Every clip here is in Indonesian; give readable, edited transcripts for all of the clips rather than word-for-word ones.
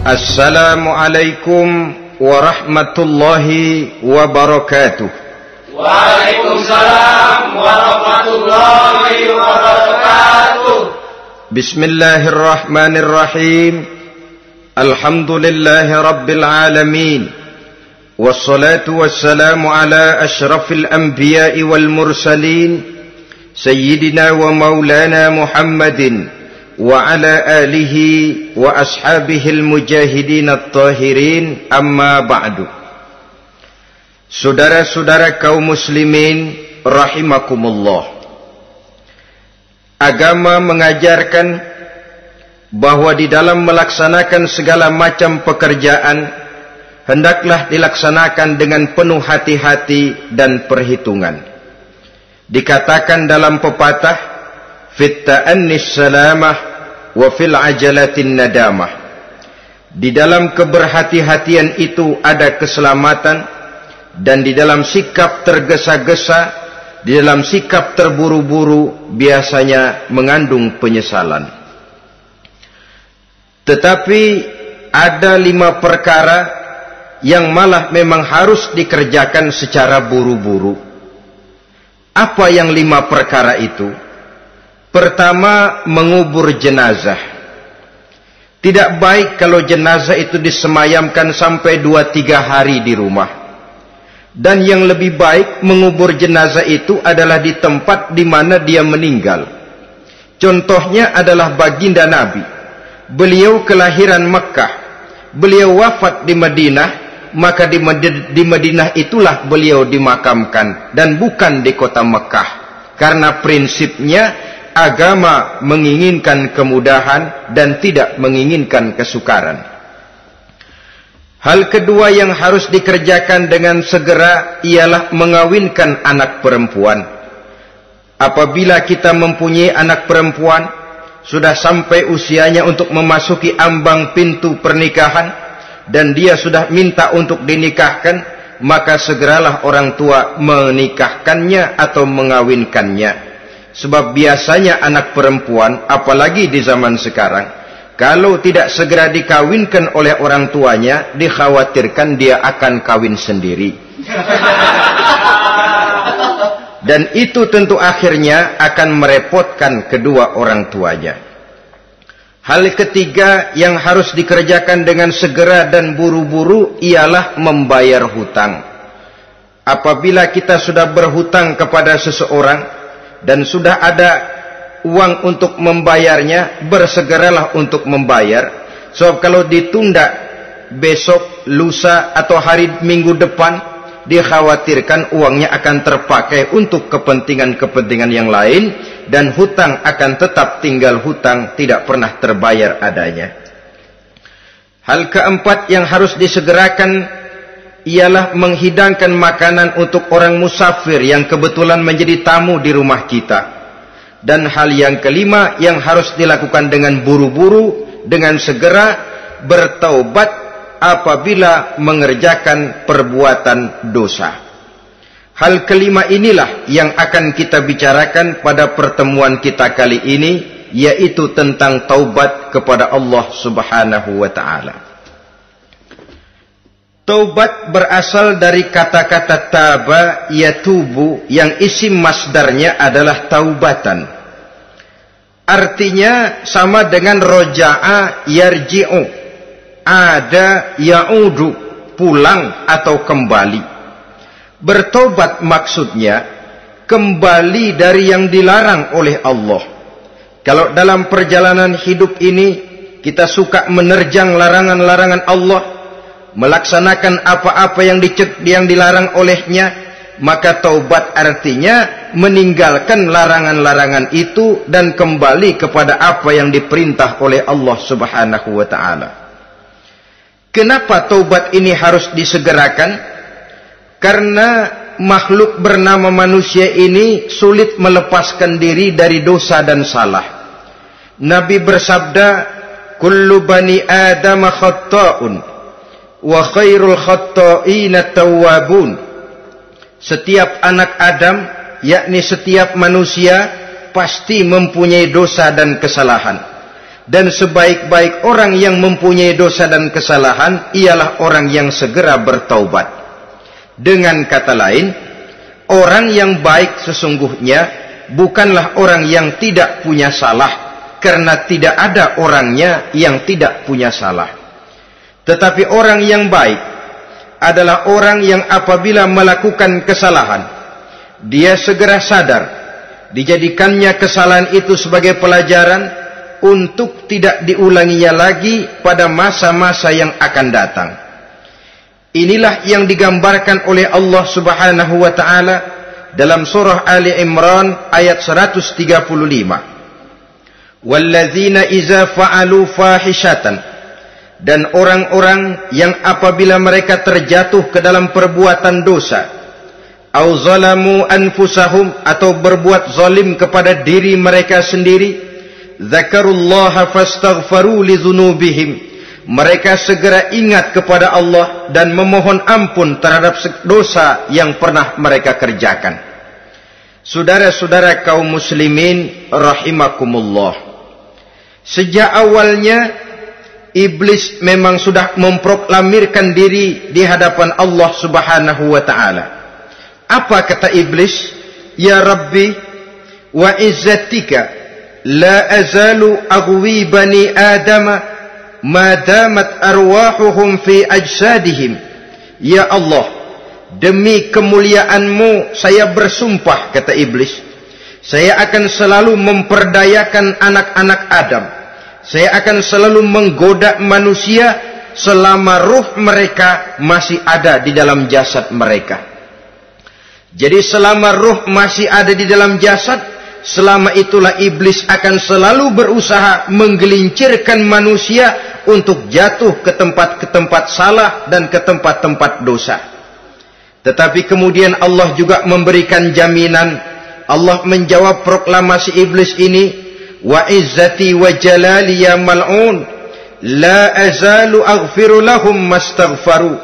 Assalamualaikum warahmatullahi wabarakatuh. Waalaikumsalam warahmatullahi wabarakatuh. Bismillahirrahmanirrahim. Alhamdulillahi rabbil alamin. Wassalatu wassalamu ala ashrafil anbiya'i wal mursalin, Sayyidina wa maulana Muhammadin wa ala alihi wa ashabihil mujahidin at-tahirin, amma ba'du. Saudara-saudara kaum muslimin rahimakumullah, agama mengajarkan bahwa di dalam melaksanakan segala macam pekerjaan hendaklah dilaksanakan dengan penuh hati-hati dan perhitungan. Dikatakan dalam pepatah, fit ta'annis salamah wa fil ajalatin nadamah. Di dalam keberhati-hatian itu ada keselamatan, dan di dalam sikap tergesa-gesa, di dalam sikap terburu-buru biasanya mengandung penyesalan. Tetapi ada 5 perkara yang malah memang harus dikerjakan secara buru-buru. Apa yang 5 perkara itu? Pertama, mengubur jenazah. Tidak baik kalau jenazah itu disemayamkan sampai 2-3 hari di rumah. Dan yang lebih baik mengubur jenazah itu adalah di tempat di mana dia meninggal. Contohnya adalah baginda Nabi. Beliau kelahiran Mekkah. Beliau wafat di Madinah, maka di Madinah itulah beliau dimakamkan dan bukan di kota Mekkah. Karena prinsipnya agama menginginkan kemudahan dan tidak menginginkan kesukaran. Hal kedua yang harus dikerjakan dengan segera ialah mengawinkan anak perempuan. Apabila kita mempunyai anak perempuan, sudah sampai usianya untuk memasuki ambang pintu pernikahan, dan dia sudah minta untuk dinikahkan, maka segeralah orang tua menikahkannya atau mengawinkannya. Sebab biasanya anak perempuan, apalagi di zaman sekarang, kalau tidak segera dikawinkan oleh orang tuanya, dikhawatirkan dia akan kawin sendiri. Dan itu tentu akhirnya akan merepotkan kedua orang tuanya. Hal ketiga yang harus dikerjakan dengan segera dan buru-buru ialah membayar hutang. Apabila kita sudah berhutang kepada seseorang dan sudah ada uang untuk membayarnya, bersegeralah untuk membayar. Sebab kalau ditunda besok, lusa atau hari minggu depan, dikhawatirkan uangnya akan terpakai untuk kepentingan-kepentingan yang lain, dan hutang akan tetap tinggal hutang, tidak pernah terbayar adanya. Hal keempat yang harus disegerakan ialah menghidangkan makanan untuk orang musafir yang kebetulan menjadi tamu di rumah kita. Dan hal yang kelima yang harus dilakukan dengan buru-buru, dengan segera, bertaubat apabila mengerjakan perbuatan dosa. Hal kelima inilah yang akan kita bicarakan pada pertemuan kita kali ini, yaitu tentang taubat kepada Allah Subhanahu wa ta'ala. Taubat berasal dari kata-kata taba yatubu, yang isim masdarnya adalah taubatan. Artinya sama dengan roja'a yarji'u, ada ya'udu, pulang atau kembali. Bertobat maksudnya kembali dari yang dilarang oleh Allah. Kalau dalam perjalanan hidup ini kita suka menerjang larangan-larangan Allah, melaksanakan apa-apa yang dilarang olehnya, maka taubat artinya meninggalkan larangan-larangan itu dan kembali kepada apa yang diperintah oleh Allah Subhanahu wa ta'ala. Kenapa taubat ini harus disegerakan? Karena makhluk bernama manusia ini sulit melepaskan diri dari dosa dan salah. Nabi bersabda, kullu bani Adam khatta'un wa khairul khatta'ina tawwabun. Setiap anak Adam, yakni setiap manusia, pasti mempunyai dosa dan kesalahan. Dan sebaik-baik orang yang mempunyai dosa dan kesalahan ialah orang yang segera bertaubat. Dengan kata lain, orang yang baik sesungguhnya bukanlah orang yang tidak punya salah, karena tidak ada orangnya yang tidak punya salah. Tetapi orang yang baik adalah orang yang apabila melakukan kesalahan, dia segera sadar, dijadikannya kesalahan itu sebagai pelajaran untuk tidak diulanginya lagi pada masa-masa yang akan datang. Inilah yang digambarkan oleh Allah Subhanahu wa taala dalam surah Ali Imran ayat 135. Walladzina iza fa'alu fahishatan, dan orang-orang yang apabila mereka terjatuh ke dalam perbuatan dosa, au zalamu anfusahum, atau berbuat zalim kepada diri mereka sendiri, dzakarullaha fastaghfaru lidzunubihim, mereka segera ingat kepada Allah dan memohon ampun terhadap dosa yang pernah mereka kerjakan. Saudara-saudara kaum muslimin rahimakumullah, sejak awalnya iblis memang sudah memproklamirkan diri di hadapan Allah Subhanahu wa taala. Apa kata iblis? Ya Rabbi, wa izzatika la azalu aghwi bani adama ma damat arwahuhum fi ajsadihim. Ya Allah, demi kemuliaan-Mu saya bersumpah, kata iblis, saya akan selalu memperdayakan anak-anak Adam. Saya akan selalu menggoda manusia selama ruh mereka masih ada di dalam jasad mereka. Jadi selama ruh masih ada di dalam jasad, selama itulah iblis akan selalu berusaha menggelincirkan manusia untuk jatuh ke tempat-tempat salah dan ke tempat-tempat dosa. Tetapi kemudian Allah juga memberikan jaminan. Allah menjawab proklamasi iblis ini, wa izzati wa jalali ya mal'un la azalu aghfiru lahum mastaghfaru.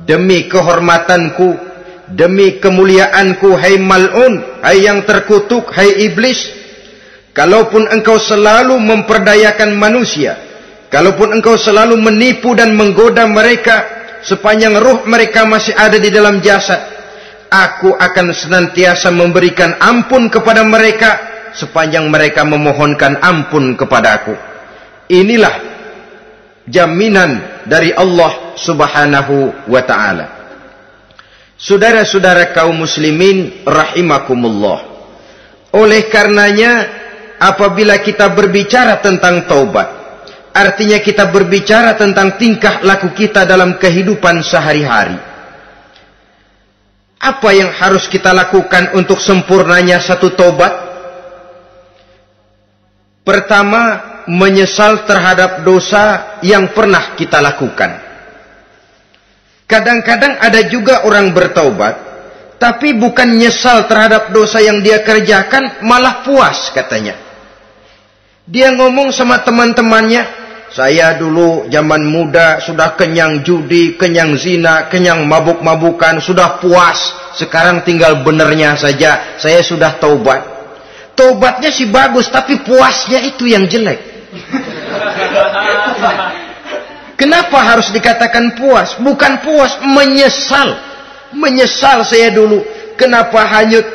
Demi kehormatanku, demi kemuliaanku, hai mal'un, hai yang terkutuk, hai iblis, kalaupun engkau selalu memperdayakan manusia, kalaupun engkau selalu menipu dan menggoda mereka sepanjang ruh mereka masih ada di dalam jasad, aku akan senantiasa memberikan ampun kepada mereka sepanjang mereka memohonkan ampun kepadaku. Inilah jaminan dari Allah Subhanahu wa ta'ala. Saudara-saudara kaum muslimin rahimakumullah, oleh karenanya apabila kita berbicara tentang taubat, artinya kita berbicara tentang tingkah laku kita dalam kehidupan sehari-hari. Apa yang harus kita lakukan untuk sempurnanya satu taubat? Pertama, menyesal terhadap dosa yang pernah kita lakukan. Kadang-kadang ada juga orang bertaubat, tapi bukan nyesal terhadap dosa yang dia kerjakan, malah puas katanya. Dia ngomong sama teman-temannya, saya dulu zaman muda sudah kenyang judi, kenyang zina, kenyang mabuk-mabukan, sudah puas. Sekarang tinggal benernya saja, saya sudah taubat. Taubatnya sih bagus, tapi puasnya itu yang jelek. Kenapa harus dikatakan puas? Bukan puas, menyesal. Menyesal saya dulu. Kenapa hanyut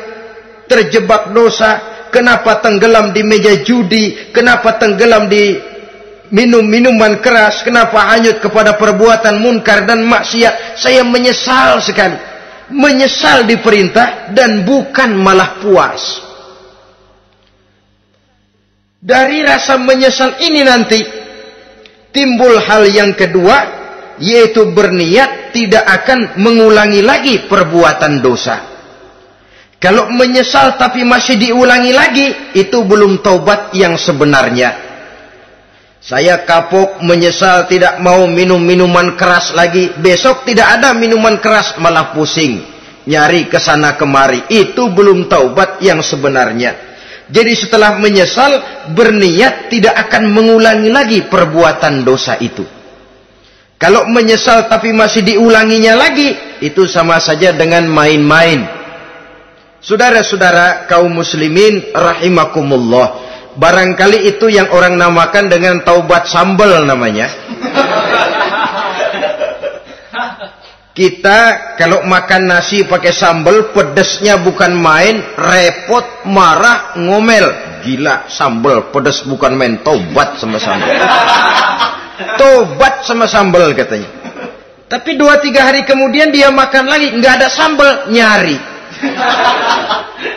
terjebak dosa? Kenapa tenggelam di meja judi? Kenapa tenggelam di minum-minuman keras? Kenapa hanyut kepada perbuatan munkar dan maksiat? Saya menyesal sekali. Menyesal diperintah dan bukan malah puas. Dari rasa menyesal ini nanti timbul hal yang kedua, yaitu berniat tidak akan mengulangi lagi perbuatan dosa. Kalau menyesal tapi masih diulangi lagi, itu belum taubat yang sebenarnya. Saya kapok, menyesal, tidak mau minum minuman keras lagi. Besok tidak ada minuman keras, malah pusing, nyari kesana kemari. Itu belum taubat yang sebenarnya. Jadi setelah menyesal, berniat tidak akan mengulangi lagi perbuatan dosa itu. Kalau menyesal tapi masih diulanginya lagi, itu sama saja dengan main-main. Saudara-saudara kaum muslimin rahimakumullah, Barangkali itu yang orang namakan dengan taubat sambal namanya. Kita kalau makan nasi pakai sambal, pedesnya bukan main, repot, marah, ngomel. Gila, sambal pedes bukan main, taubat sama sambal. Tobat sama sambal katanya. Tapi 2-3 hari kemudian dia makan lagi, nggak ada sambal, nyari.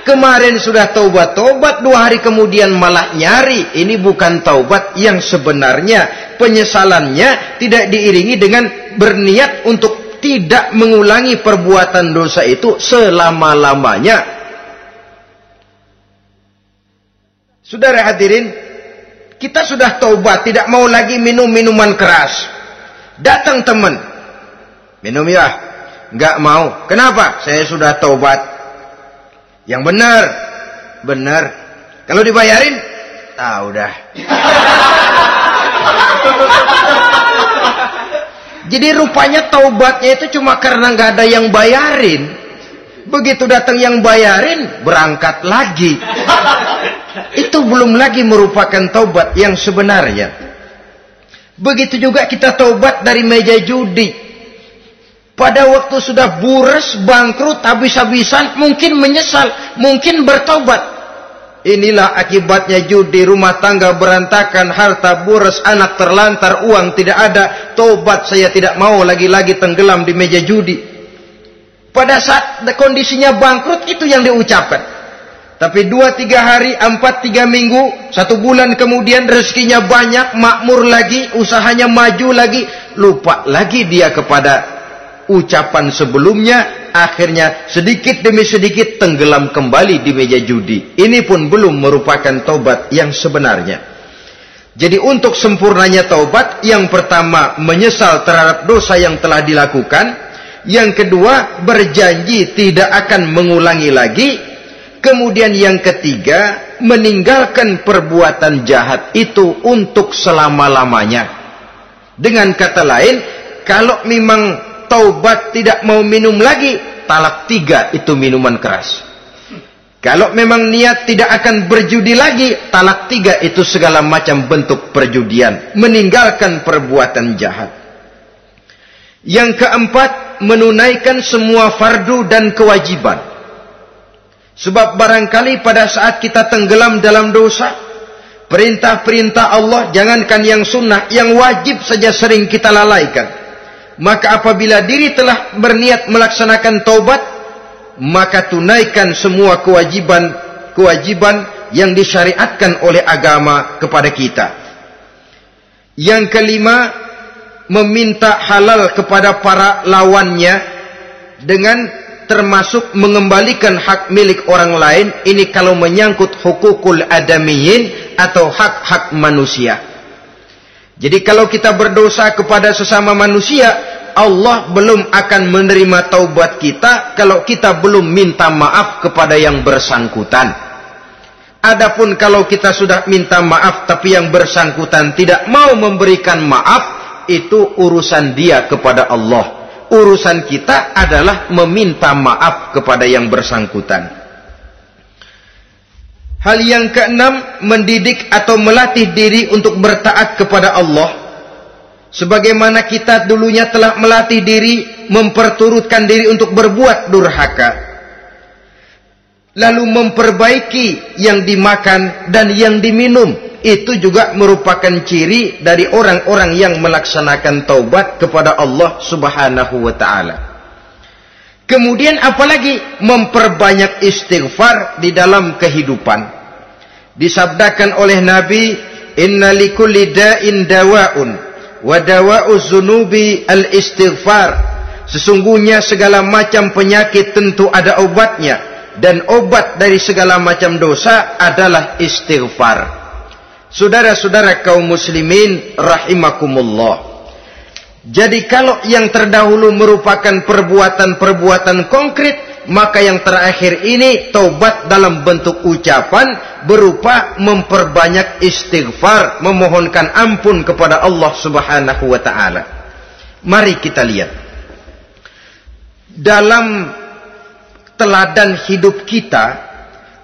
Kemarin sudah taubat, 2 hari kemudian malah nyari. Ini bukan taubat yang sebenarnya. Penyesalannya tidak diiringi dengan berniat untuk tidak mengulangi perbuatan dosa itu selama-lamanya. Saudara hadirin, kita sudah taubat, tidak mau lagi minum minuman keras. Datang teman, minum ya? Enggak mau. Kenapa? Saya sudah taubat. Yang benar, benar. Kalau dibayarin, udah. Jadi rupanya taubatnya itu cuma karena nggak ada yang bayarin. Begitu datang yang bayarin, berangkat lagi. Itu belum lagi merupakan taubat yang sebenarnya. Begitu juga kita taubat dari meja judi. Pada waktu sudah bures, bangkrut, habis-habisan, mungkin menyesal, mungkin bertaubat. Inilah akibatnya judi, rumah tangga berantakan, harta bures, anak terlantar, uang tidak ada. Tobat, saya tidak mau lagi-lagi tenggelam di meja judi. Pada saat kondisinya bangkrut, itu yang diucapkan. Tapi 2-3 hari, 4-3 minggu, 1 bulan kemudian rezekinya banyak, makmur lagi, usahanya maju lagi, lupa lagi dia kepada ucapan sebelumnya. Akhirnya sedikit demi sedikit tenggelam kembali di meja judi. Ini pun belum merupakan taubat yang sebenarnya. Jadi untuk sempurnanya taubat, yang pertama menyesal terhadap dosa yang telah dilakukan, yang kedua berjanji tidak akan mengulangi lagi, kemudian yang ketiga meninggalkan perbuatan jahat itu untuk selama-lamanya. Dengan kata lain, kalau memang taubat tidak mau minum lagi, talak 3 itu minuman keras. Kalau memang niat tidak akan berjudi lagi, talak 3 itu segala macam bentuk perjudian, meninggalkan perbuatan jahat. Yang keempat, menunaikan semua fardu dan kewajiban. Sebab barangkali pada saat kita tenggelam dalam dosa, perintah-perintah Allah, jangankan yang sunnah, yang wajib saja sering kita lalaikan. Maka apabila diri telah berniat melaksanakan taubat, maka tunaikan semua kewajiban yang disyariatkan oleh agama kepada kita. Yang kelima, meminta halal kepada para lawannya dengan termasuk mengembalikan hak milik orang lain. Ini kalau menyangkut hukukul adamiyin atau hak-hak manusia. Jadi kalau kita berdosa kepada sesama manusia, Allah belum akan menerima taubat kita kalau kita belum minta maaf kepada yang bersangkutan. Adapun kalau kita sudah minta maaf tapi yang bersangkutan tidak mau memberikan maaf, itu urusan dia kepada Allah. Urusan kita adalah meminta maaf kepada yang bersangkutan. Hal yang keenam, mendidik atau melatih diri untuk bertaat kepada Allah. Sebagaimana kita dulunya telah melatih diri, memperturutkan diri untuk berbuat durhaka. Lalu memperbaiki yang dimakan dan yang diminum. Itu juga merupakan ciri dari orang-orang yang melaksanakan taubat kepada Allah Subhanahu wa ta'ala. Kemudian apalagi memperbanyak istighfar di dalam kehidupan. Disabdakan oleh Nabi, inna likulli da'in dawa'un wa dawa'uz zunubi al-istighfar. Sesungguhnya segala macam penyakit tentu ada obatnya, dan obat dari segala macam dosa adalah istighfar. Saudara-saudara kaum muslimin rahimakumullah. Jadi kalau yang terdahulu merupakan perbuatan-perbuatan konkret, maka yang terakhir ini taubat dalam bentuk ucapan berupa memperbanyak istighfar, memohonkan ampun kepada Allah Subhanahu wa ta'ala. Mari kita lihat dalam teladan hidup kita,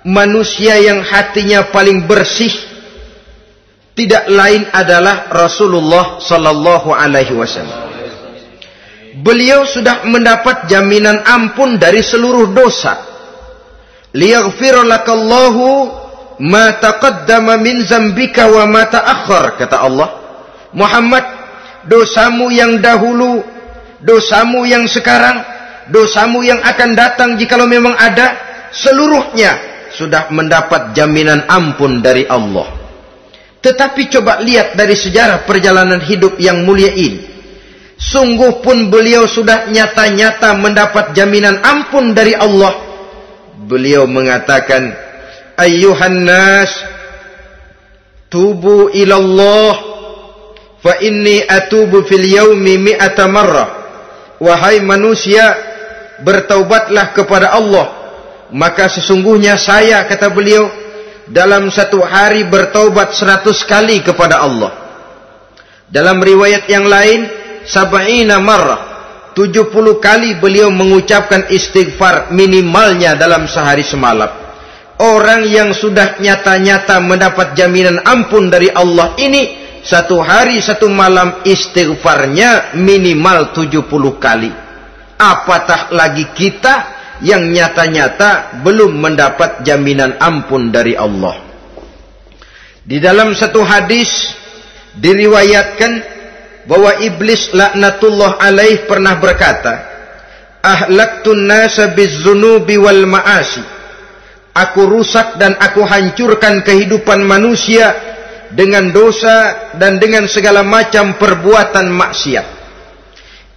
manusia yang hatinya paling bersih, tidak lain adalah Rasulullah sallallahu alaihi wasallam. Beliau sudah mendapat jaminan ampun dari seluruh dosa. Liyaghfir lakallahu ma taqaddama min zambika wa ma ta'akhkhar, kata Allah. Muhammad, dosamu yang dahulu, dosamu yang sekarang, dosamu yang akan datang jikalau memang ada, seluruhnya sudah mendapat jaminan ampun dari Allah. Tetapi coba lihat dari sejarah perjalanan hidup yang mulia ini. Sungguh pun beliau sudah nyata-nyata mendapat jaminan ampun dari Allah. Beliau mengatakan, ayyuhan nas, tubu ilallah, fa inni atubu fil yaumi mi'ata marrah. Wahai manusia, bertaubatlah kepada Allah, maka sesungguhnya saya, kata beliau, dalam satu hari bertaubat 100 kali kepada Allah. Dalam riwayat yang lain, 70 marrah, 70 kali beliau mengucapkan istighfar minimalnya dalam sehari semalam. Orang yang sudah nyata-nyata mendapat jaminan ampun dari Allah ini, satu hari satu malam istighfarnya minimal 70 kali. Apatah lagi kita yang nyata-nyata belum mendapat jaminan ampun dari Allah. Di dalam satu hadis diriwayatkan bahwa iblis laknatullah alaih pernah berkata, ahlaktun nasa bizzunubi wal ma'asi. Aku rusak dan aku hancurkan kehidupan manusia dengan dosa dan dengan segala macam perbuatan maksiat.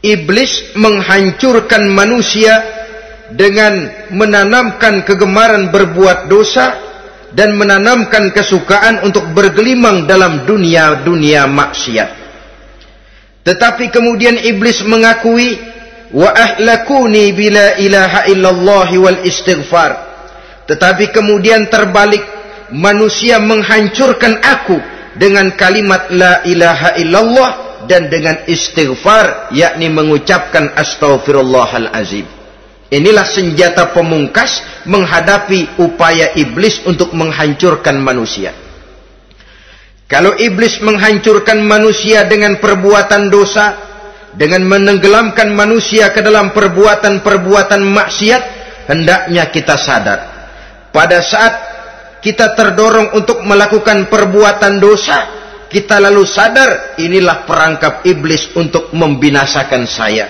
Iblis menghancurkan manusia dengan menanamkan kegemaran berbuat dosa dan menanamkan kesukaan untuk bergelimang dalam dunia maksiat. Tetapi kemudian iblis mengakui, wa ahlakuni bila ilaha illallah wal istighfar. Tetapi kemudian terbalik, manusia menghancurkan aku dengan kalimat la ilaha illallah dan dengan istighfar, yakni mengucapkan astaghfirullahal azim. Inilah senjata pemungkas menghadapi upaya iblis untuk menghancurkan manusia. Kalau iblis menghancurkan manusia dengan perbuatan dosa, dengan menenggelamkan manusia ke dalam perbuatan-perbuatan maksiat, hendaknya kita sadar. Pada saat kita terdorong untuk melakukan perbuatan dosa, kita lalu sadar, inilah perangkap iblis untuk membinasakan saya.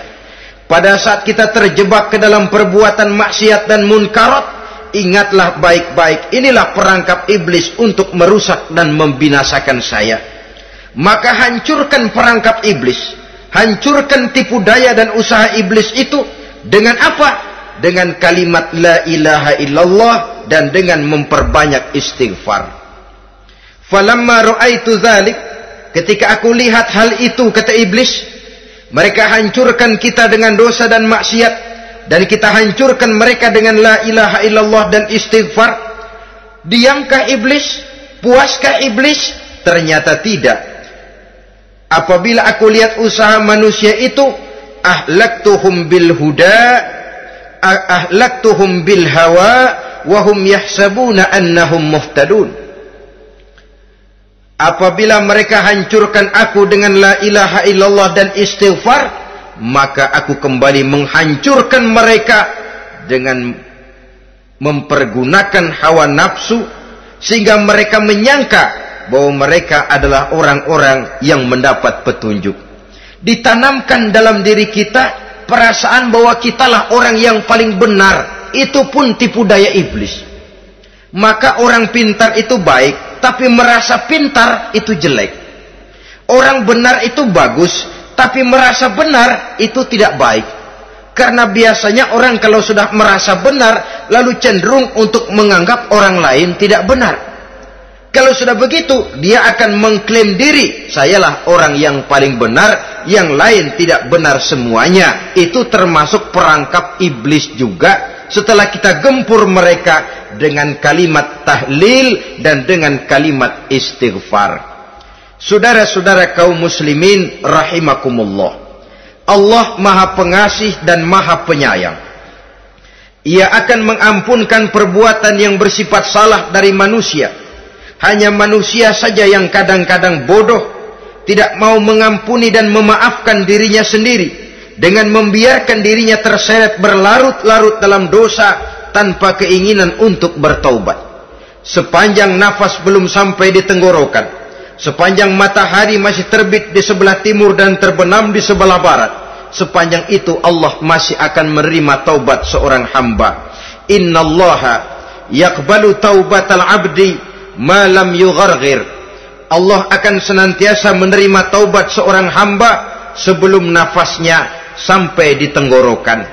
Pada saat kita terjebak ke dalam perbuatan maksiat dan munkarat, ingatlah baik-baik, inilah perangkap iblis untuk merusak dan membinasakan saya. Maka hancurkan perangkap iblis, hancurkan tipu daya dan usaha iblis itu dengan apa? Dengan kalimat la ilaha illallah dan dengan memperbanyak istighfar. Falamma ra'aitu dzalik, ketika aku lihat hal itu, kata iblis, mereka hancurkan kita dengan dosa dan maksiat, dan kita hancurkan mereka dengan la ilaha illallah dan istighfar. Diamkah iblis? Puaskah iblis? Ternyata tidak. Apabila aku lihat usaha manusia itu, ahlaktuhum bil huda, ahlaktuhum bil hawa, wahum yahsabuna annahum muhtadun. Apabila mereka hancurkan aku dengan la ilaha illallah dan istighfar, maka aku kembali menghancurkan mereka dengan mempergunakan hawa nafsu, sehingga mereka menyangka bahwa mereka adalah orang-orang yang mendapat petunjuk. Ditanamkan dalam diri kita perasaan bahwa kitalah orang yang paling benar. Itu pun tipu daya iblis. Maka orang pintar itu baik, tapi merasa pintar itu jelek. Orang benar itu bagus, tapi merasa benar itu tidak baik. Karena biasanya orang kalau sudah merasa benar, lalu cenderung untuk menganggap orang lain tidak benar. Kalau sudah begitu, dia akan mengklaim diri, sayalah orang yang paling benar, yang lain tidak benar semuanya. Itu termasuk perangkap iblis juga, setelah kita gempur mereka dengan kalimat tahlil dan dengan kalimat istighfar. Saudara-saudara kaum muslimin rahimakumullah, Allah Maha Pengasih dan Maha Penyayang. Ia akan mengampunkan perbuatan yang bersifat salah dari manusia, Hanya manusia saja yang kadang-kadang bodoh, tidak mau mengampuni dan memaafkan dirinya sendiri, dengan membiarkan dirinya terseret berlarut-larut dalam dosa tanpa keinginan untuk bertaubat. Sepanjang nafas belum sampai di tenggorokan, sepanjang matahari masih terbit di sebelah timur dan terbenam di sebelah barat, sepanjang itu Allah masih akan menerima taubat seorang hamba. Innallaha yaqbalu taubatal abdi ma lam yugharghir. Allah akan senantiasa menerima taubat seorang hamba sebelum nafasnya sampai di tenggorokan.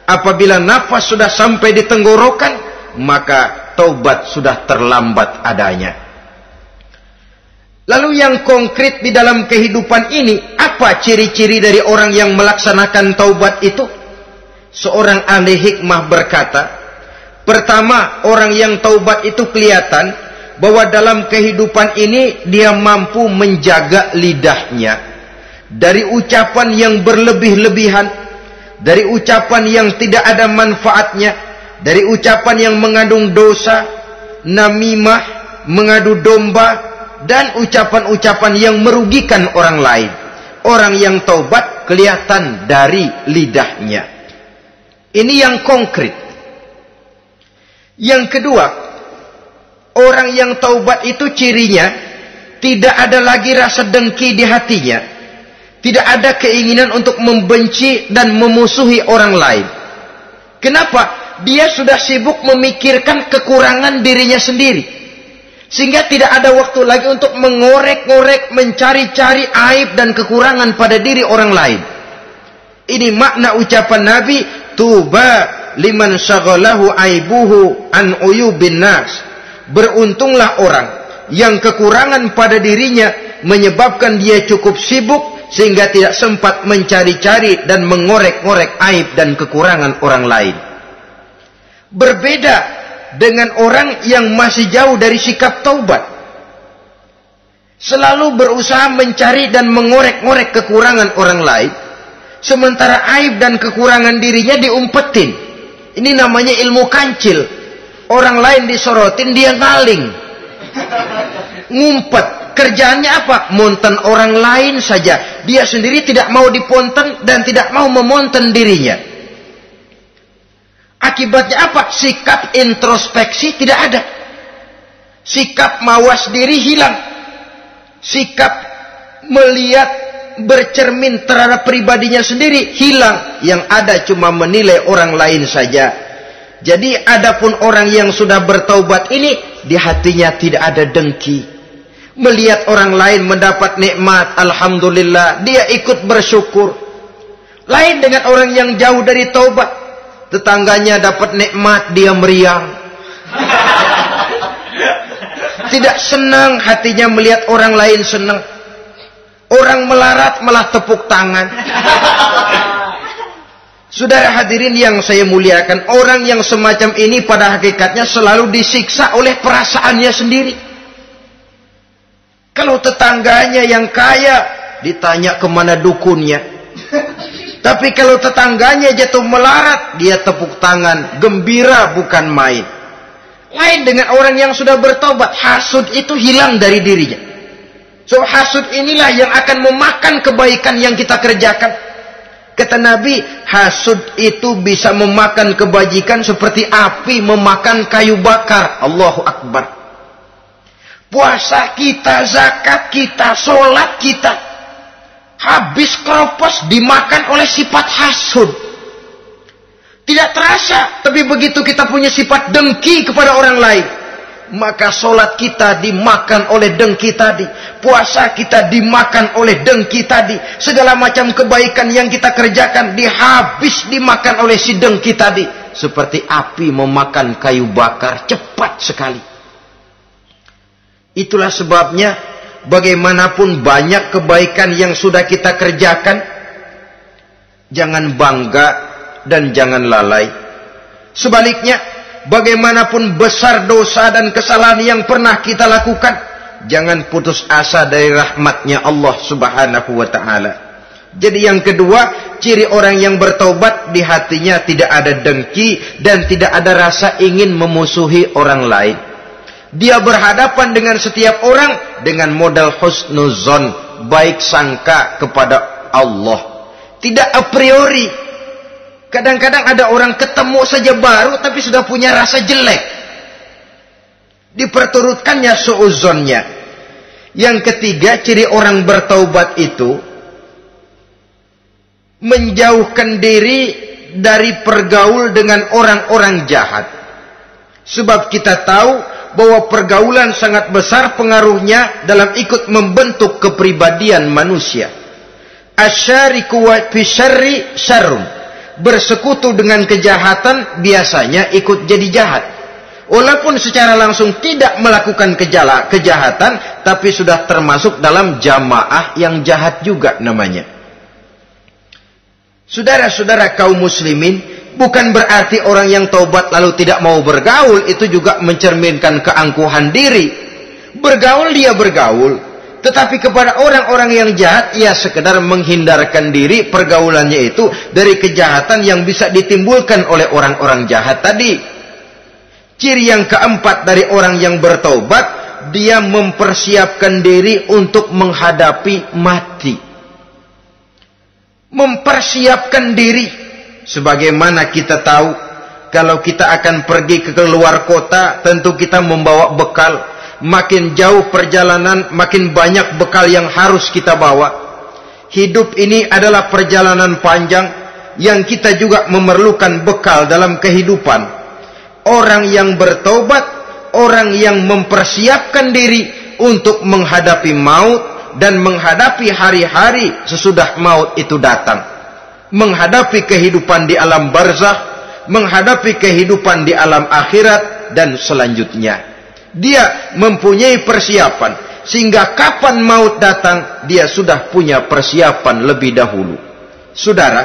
Apabila nafas sudah sampai di tenggorokan, maka taubat sudah terlambat adanya. Lalu yang konkret di dalam kehidupan ini, apa ciri-ciri dari orang yang melaksanakan taubat itu? Seorang ahli hikmah berkata, pertama, orang yang taubat itu kelihatan bahwa dalam kehidupan ini dia mampu menjaga lidahnya dari ucapan yang berlebih-lebihan, dari ucapan yang tidak ada manfaatnya, dari ucapan yang mengandung dosa, namimah, mengadu domba, dan ucapan-ucapan yang merugikan orang lain. Orang yang taubat kelihatan dari lidahnya. Ini yang konkret. Yang kedua, orang yang taubat itu cirinya tidak ada lagi rasa dengki di hatinya, tidak ada keinginan untuk membenci dan memusuhi orang lain. Kenapa? Dia sudah sibuk memikirkan kekurangan dirinya sendiri, sehingga tidak ada waktu lagi untuk mengorek-ngorek, mencari-cari aib dan kekurangan pada diri orang lain. Ini makna ucapan Nabi, tuba liman syaghalahu aibuhu an uyubin nas. Beruntunglah orang yang kekurangan pada dirinya menyebabkan dia cukup sibuk sehingga tidak sempat mencari-cari dan mengorek-ngorek aib dan kekurangan orang lain. Berbeda dengan orang yang masih jauh dari sikap taubat, selalu berusaha mencari dan mengorek-ngorek kekurangan orang lain, sementara aib dan kekurangan dirinya diumpetin. Ini namanya ilmu kancil. Orang lain disorotin, dia ngaling, ngumpet. Kerjaannya apa? Monten orang lain saja. Dia sendiri tidak mau diponten dan tidak mau memonten dirinya. Akibatnya apa? Sikap introspeksi tidak ada. Sikap mawas diri hilang. Sikap melihat, bercermin terhadap pribadinya sendiri hilang. Yang ada cuma menilai orang lain saja. Jadi adapun orang yang sudah bertaubat ini, di hatinya tidak ada dengki. Melihat orang lain mendapat nikmat, alhamdulillah, dia ikut bersyukur. Lain dengan orang yang jauh dari taubat. Tetangganya dapat nikmat, dia meriang. Tidak senang hatinya melihat orang lain senang. Orang melarat malah tepuk tangan. Saudara hadirin yang saya muliakan, orang yang semacam ini pada hakikatnya selalu disiksa oleh perasaannya sendiri. Kalau tetangganya yang kaya, ditanya kemana dukunnya. Tapi kalau tetangganya jatuh melarat, dia tepuk tangan, gembira bukan main. Lain dengan orang yang sudah bertobat, hasud itu hilang dari dirinya. So hasud inilah yang akan memakan kebaikan yang kita kerjakan. Kata Nabi, hasud itu bisa memakan kebajikan seperti api memakan kayu bakar. Allahu Akbar. Puasa kita, zakat kita, sholat kita, habis keropos dimakan oleh sifat hasud. Tidak terasa, tapi begitu kita punya sifat dengki kepada orang lain, maka sholat kita dimakan oleh dengki tadi, puasa kita dimakan oleh dengki tadi, segala macam kebaikan yang kita kerjakan dimakan oleh si dengki tadi, seperti api memakan kayu bakar, cepat sekali. Itulah sebabnya bagaimanapun banyak kebaikan yang sudah kita kerjakan, jangan bangga dan jangan lalai. Sebaliknya, bagaimanapun besar dosa dan kesalahan yang pernah kita lakukan, jangan putus asa dari rahmatnya Allah Subhanahu wa ta'ala. Jadi yang kedua, ciri orang yang bertaubat, di hatinya tidak ada dengki dan tidak ada rasa ingin memusuhi orang lain. Dia berhadapan dengan setiap orang dengan modal husnuzon, baik sangka kepada Allah. Tidak a priori. Kadang-kadang ada orang ketemu saja baru tapi sudah punya rasa jelek. Diperturutkannya suuzonnya. Yang ketiga, ciri orang bertaubat itu menjauhkan diri dari pergaul dengan orang-orang jahat. Sebab kita tahu bahwa pergaulan sangat besar pengaruhnya dalam ikut membentuk kepribadian manusia. Asyariku wa fi syarri syarrun. Bersekutu dengan kejahatan biasanya ikut jadi jahat. Walaupun secara langsung tidak melakukan kejahatan, tapi sudah termasuk dalam jamaah yang jahat juga namanya. Saudara-saudara kaum muslimin, bukan berarti orang yang taubat lalu tidak mau bergaul itu juga mencerminkan keangkuhan diri. Bergaul dia bergaul, tetapi kepada orang-orang yang jahat ia sekedar menghindarkan diri pergaulannya itu dari kejahatan yang bisa ditimbulkan oleh orang-orang jahat tadi. Ciri yang keempat dari orang yang bertaubat, dia mempersiapkan diri untuk menghadapi mati. Mempersiapkan diri. Sebagaimana kita tahu, kalau kita akan pergi ke luar kota, tentu kita membawa bekal. Makin jauh perjalanan, makin banyak bekal yang harus kita bawa. Hidup ini adalah perjalanan panjang, yang kita juga memerlukan bekal dalam kehidupan. Orang yang bertobat, orang yang mempersiapkan diri untuk menghadapi maut dan menghadapi hari-hari sesudah maut itu datang. Menghadapi kehidupan di alam barzakh, menghadapi kehidupan di alam akhirat dan selanjutnya. Dia mempunyai persiapan sehingga kapan maut datang dia sudah punya persiapan lebih dahulu. Saudara,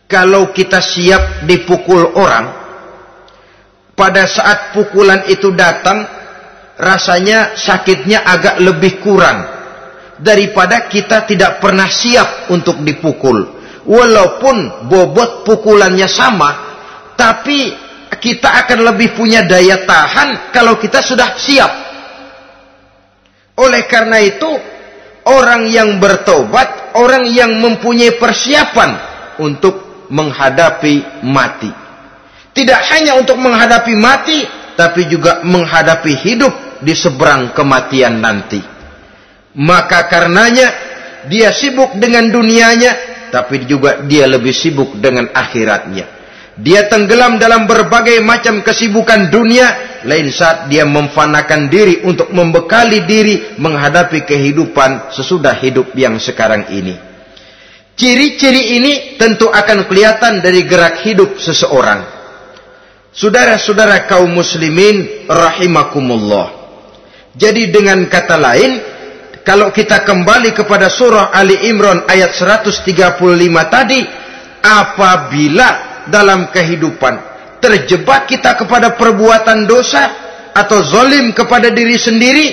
kalau kita siap dipukul orang, pada saat pukulan itu datang, rasanya sakitnya agak lebih kurang daripada kita tidak pernah siap untuk dipukul. Walaupun bobot pukulannya sama, tapi kita akan lebih punya daya tahan kalau kita sudah siap. Oleh karena itu, orang yang bertobat, orang yang mempunyai persiapan untuk menghadapi mati. Tidak hanya untuk menghadapi mati, tapi juga menghadapi hidup di seberang kematian nanti. Maka karenanya, dia sibuk dengan dunianya, tapi juga dia lebih sibuk dengan akhiratnya. Dia tenggelam dalam berbagai macam kesibukan dunia, lain saat dia memfanakan diri untuk membekali diri menghadapi kehidupan sesudah hidup yang sekarang ini. Ciri-ciri ini tentu akan kelihatan dari gerak hidup seseorang. Saudara-saudara kaum muslimin rahimakumullah. Jadi dengan kata lain, kalau kita kembali kepada surah Ali Imran ayat 135 tadi, apabila dalam kehidupan terjebak kita kepada perbuatan dosa atau zalim kepada diri sendiri,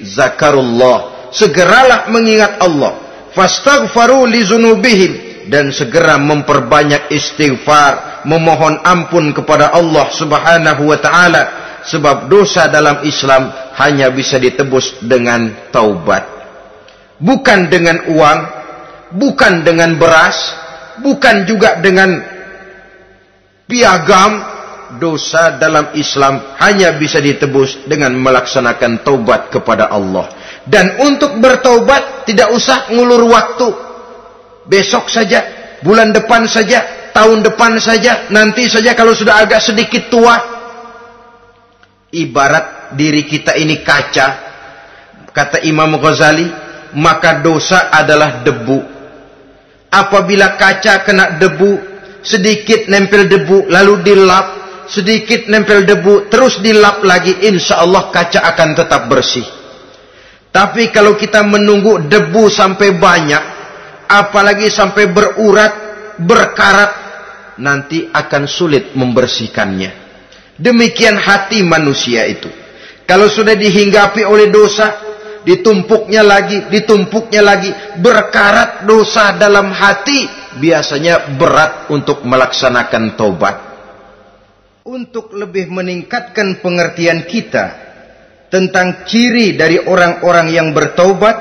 zakarullah, segeralah mengingat Allah, fastaghfaru li dzunubihim, dan segera memperbanyak istighfar, memohon ampun kepada Allah Subhanahu wa taala, sebab dosa dalam Islam hanya bisa ditebus dengan taubat. Bukan dengan uang, bukan dengan beras, bukan juga dengan piagam. Dosa dalam Islam hanya bisa ditebus dengan melaksanakan taubat kepada Allah. Dan untuk bertaubat tidak usah ngulur waktu. Besok saja, bulan depan saja, tahun depan saja, nanti saja kalau sudah agak sedikit tua. Ibarat diri kita ini kaca, kata Imam Ghazali, maka dosa adalah debu. Apabila kaca kena debu, sedikit nempel debu, lalu dilap, sedikit nempel debu, terus dilap lagi, insya Allah kaca akan tetap bersih. Tapi kalau kita menunggu debu sampai banyak, apalagi sampai berurat, berkarat, nanti akan sulit membersihkannya. Demikian hati manusia itu. Kalau sudah dihinggapi oleh dosa, ditumpuknya lagi, berkarat dosa dalam hati, biasanya berat untuk melaksanakan taubat. untuk lebih meningkatkan pengertian kita tentang ciri dari orang-orang yang bertaubat,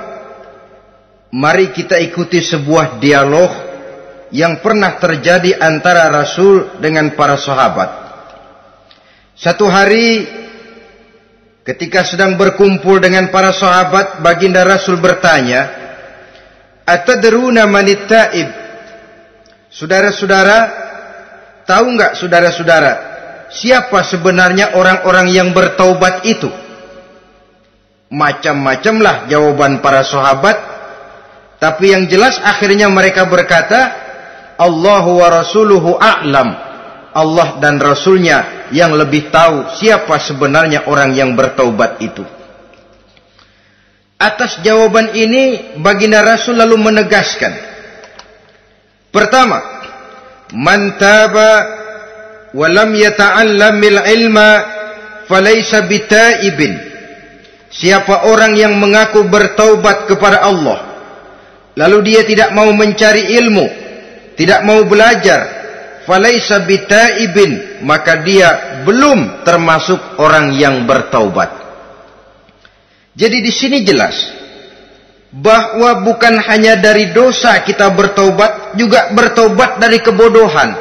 mari kita ikuti sebuah dialog yang pernah terjadi antara Rasul dengan para sahabat. Satu hari ketika sedang berkumpul dengan para sahabat, baginda Rasul bertanya, "Atadruna manit taib?" Saudara-saudara, tahu enggak saudara-saudara, siapa sebenarnya orang-orang yang bertaubat itu? Macam-macamlah jawaban para sahabat, tapi yang jelas akhirnya mereka berkata, Allahu wa rasuluhu a'lam. Allah dan Rasulnya yang lebih tahu siapa sebenarnya orang yang bertaubat itu. Atas jawaban ini, baginda Rasul lalu menegaskan, pertama, man taba wa lam yata'allamil ilma falaysa bitaibin. Siapa orang yang mengaku bertaubat kepada Allah, lalu dia tidak mau mencari ilmu, tidak mau belajar, falaysa bitaibin, maka dia belum termasuk orang yang bertaubat. Jadi di sini jelas bahwa bukan hanya dari dosa kita bertaubat, juga bertaubat dari kebodohan.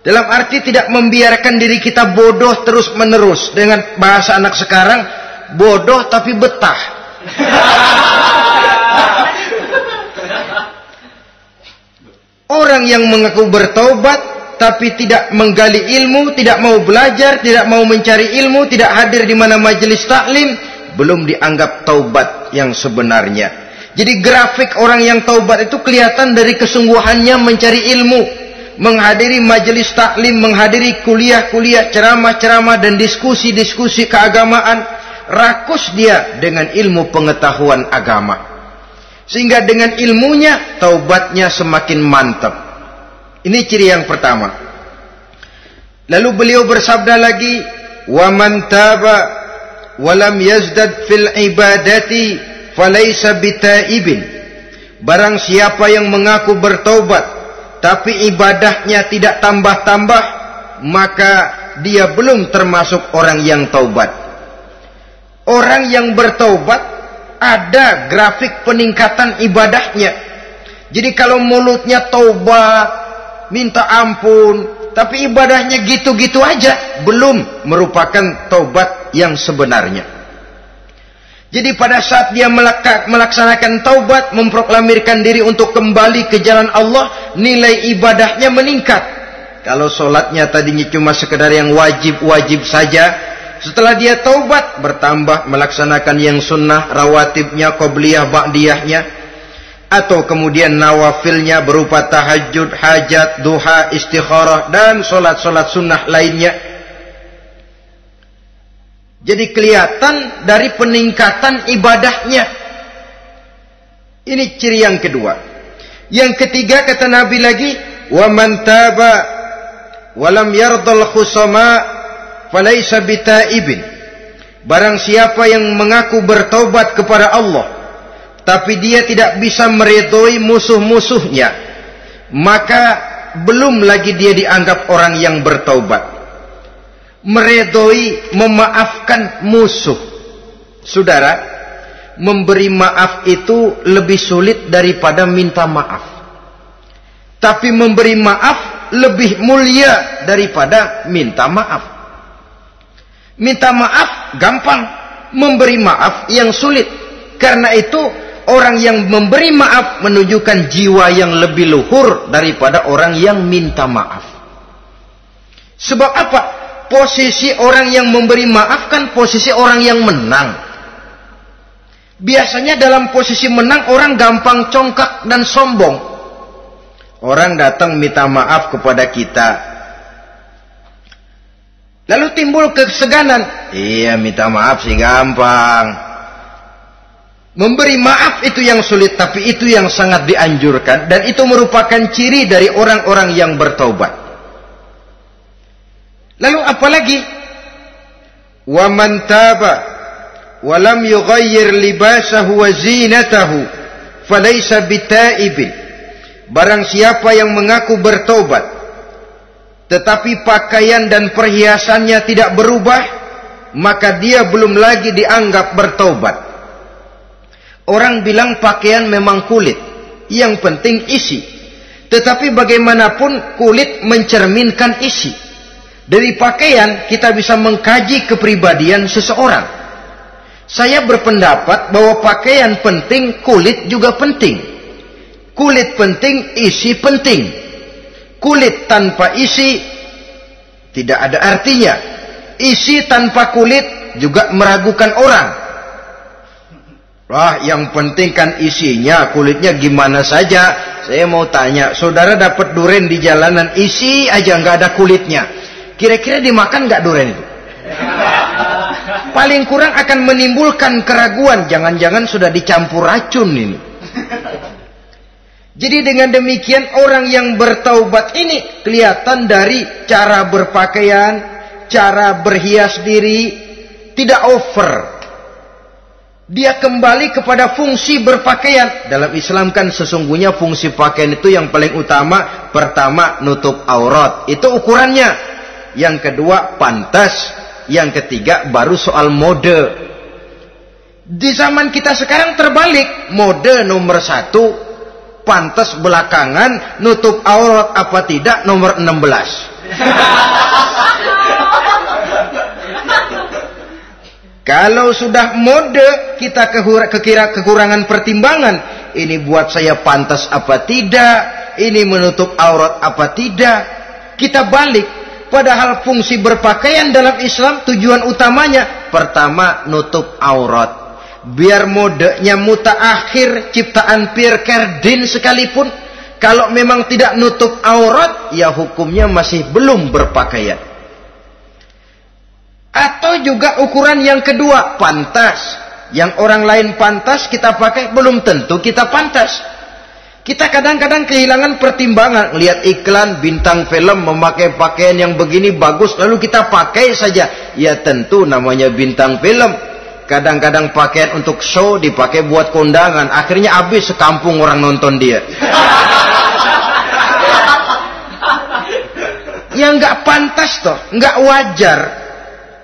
Dalam arti tidak membiarkan diri kita bodoh terus menerus. Dengan bahasa anak sekarang, bodoh tapi betah. Orang yang mengaku bertaubat tapi tidak menggali ilmu, tidak mau belajar, tidak mau mencari ilmu, tidak hadir di mana majelis taklim, belum dianggap taubat yang sebenarnya. Jadi grafik orang yang taubat itu kelihatan dari kesungguhannya mencari ilmu, menghadiri majelis taklim, menghadiri kuliah-kuliah, ceramah-ceramah dan diskusi-diskusi keagamaan. Rakus dia dengan ilmu pengetahuan agama, sehingga dengan ilmunya taubatnya semakin mantap. Ini ciri yang pertama. Lalu beliau bersabda lagi, wa man taba walam yazdad fil ibadati falaysa bitaibin. Barang siapa yang mengaku bertaubat tapi ibadahnya tidak tambah-tambah, maka dia belum termasuk orang yang taubat. Orang yang bertaubat ada grafik peningkatan ibadahnya. Jadi kalau mulutnya taubat, minta ampun, tapi ibadahnya gitu-gitu aja, belum merupakan taubat yang sebenarnya. Jadi pada saat dia melaksanakan taubat, memproklamirkan diri untuk kembali ke jalan Allah, nilai ibadahnya meningkat. Kalau sholatnya tadinya cuma sekedar yang wajib-wajib saja, setelah dia taubat bertambah melaksanakan yang sunnah, rawatibnya, qobliyah, ba'diyahnya, atau kemudian nawafilnya berupa tahajud, hajat, duha, istikharah, dan sholat-sholat sunnah lainnya. Jadi kelihatan dari peningkatan ibadahnya. Ini ciri yang kedua. Yang ketiga kata Nabi lagi, wa man taba wa lam yardal khusama falaysa bitaibin. Barang siapa yang mengaku bertaubat kepada Allah tapi dia tidak bisa meridhoi musuh-musuhnya, maka belum lagi dia dianggap orang yang bertaubat. Meridhoi, memaafkan musuh. Saudara, memberi maaf itu lebih sulit daripada minta maaf. Tapi memberi maaf lebih mulia daripada minta maaf. Minta maaf gampang, memberi maaf yang sulit. Karena itu orang yang memberi maaf menunjukkan jiwa yang lebih luhur daripada orang yang minta maaf. Sebab apa? Posisi orang yang memberi maaf kan posisi orang yang menang. Biasanya dalam posisi menang orang gampang congkak dan sombong. Orang datang minta maaf kepada kita, lalu timbul keseganan. Iya, minta maaf sih gampang. Memberi maaf itu yang sulit, tapi itu yang sangat dianjurkan. Dan itu merupakan ciri dari orang-orang yang bertaubat. Lalu apalagi? Wa man taba wa lam yughayyir libasahu wa zinatahu falaysa bitaibin. Barang siapa yang mengaku bertaubat tetapi pakaian dan perhiasannya tidak berubah, maka dia belum lagi dianggap bertaubat. Orang bilang pakaian memang kulit, yang penting isi. Tetapi bagaimanapun kulit mencerminkan isi. Dari pakaian kita bisa mengkaji kepribadian seseorang. Saya berpendapat bahwa pakaian penting, kulit juga penting. Kulit penting, isi penting. Kulit tanpa isi tidak ada artinya. Isi tanpa kulit juga meragukan orang. Wah, yang penting kan isinya, kulitnya gimana saja. Saya mau tanya, saudara dapat duren di jalanan, isi aja nggak ada kulitnya. Kira-kira dimakan nggak duren itu? Paling kurang akan menimbulkan keraguan. Jangan-jangan sudah dicampur racun ini. Jadi dengan demikian orang yang bertaubat ini kelihatan dari cara berpakaian, cara berhias diri, tidak over. Dia kembali kepada fungsi berpakaian. Dalam Islam kan sesungguhnya fungsi pakaian itu yang paling utama. Pertama, nutup aurat. Itu ukurannya. Yang kedua, pantas. Yang ketiga, baru soal mode. Di zaman kita sekarang terbalik. Mode nomor 1, pantas belakangan, nutup aurat apa tidak nomor 16. Kalau sudah mode, kita kekurangan pertimbangan. Ini buat saya pantas apa tidak? Ini menutup aurat apa tidak? Kita balik. Padahal fungsi berpakaian dalam Islam tujuan utamanya pertama nutup aurat. Biar modenya mutaakhir ciptaan Pierre Cardin sekalipun, kalau memang tidak nutup aurat, ya hukumnya masih belum berpakaian. Atau juga ukuran yang kedua, pantas. Yang orang lain pantas kita pakai, belum tentu kita pantas. Kita kadang-kadang kehilangan pertimbangan. Lihat iklan bintang film memakai pakaian yang begini bagus, lalu kita pakai saja. Ya tentu namanya bintang film. Kadang-kadang pakaian untuk show dipakai buat kondangan. Akhirnya habis sekampung orang nonton dia. Ya nggak pantas toh, nggak wajar.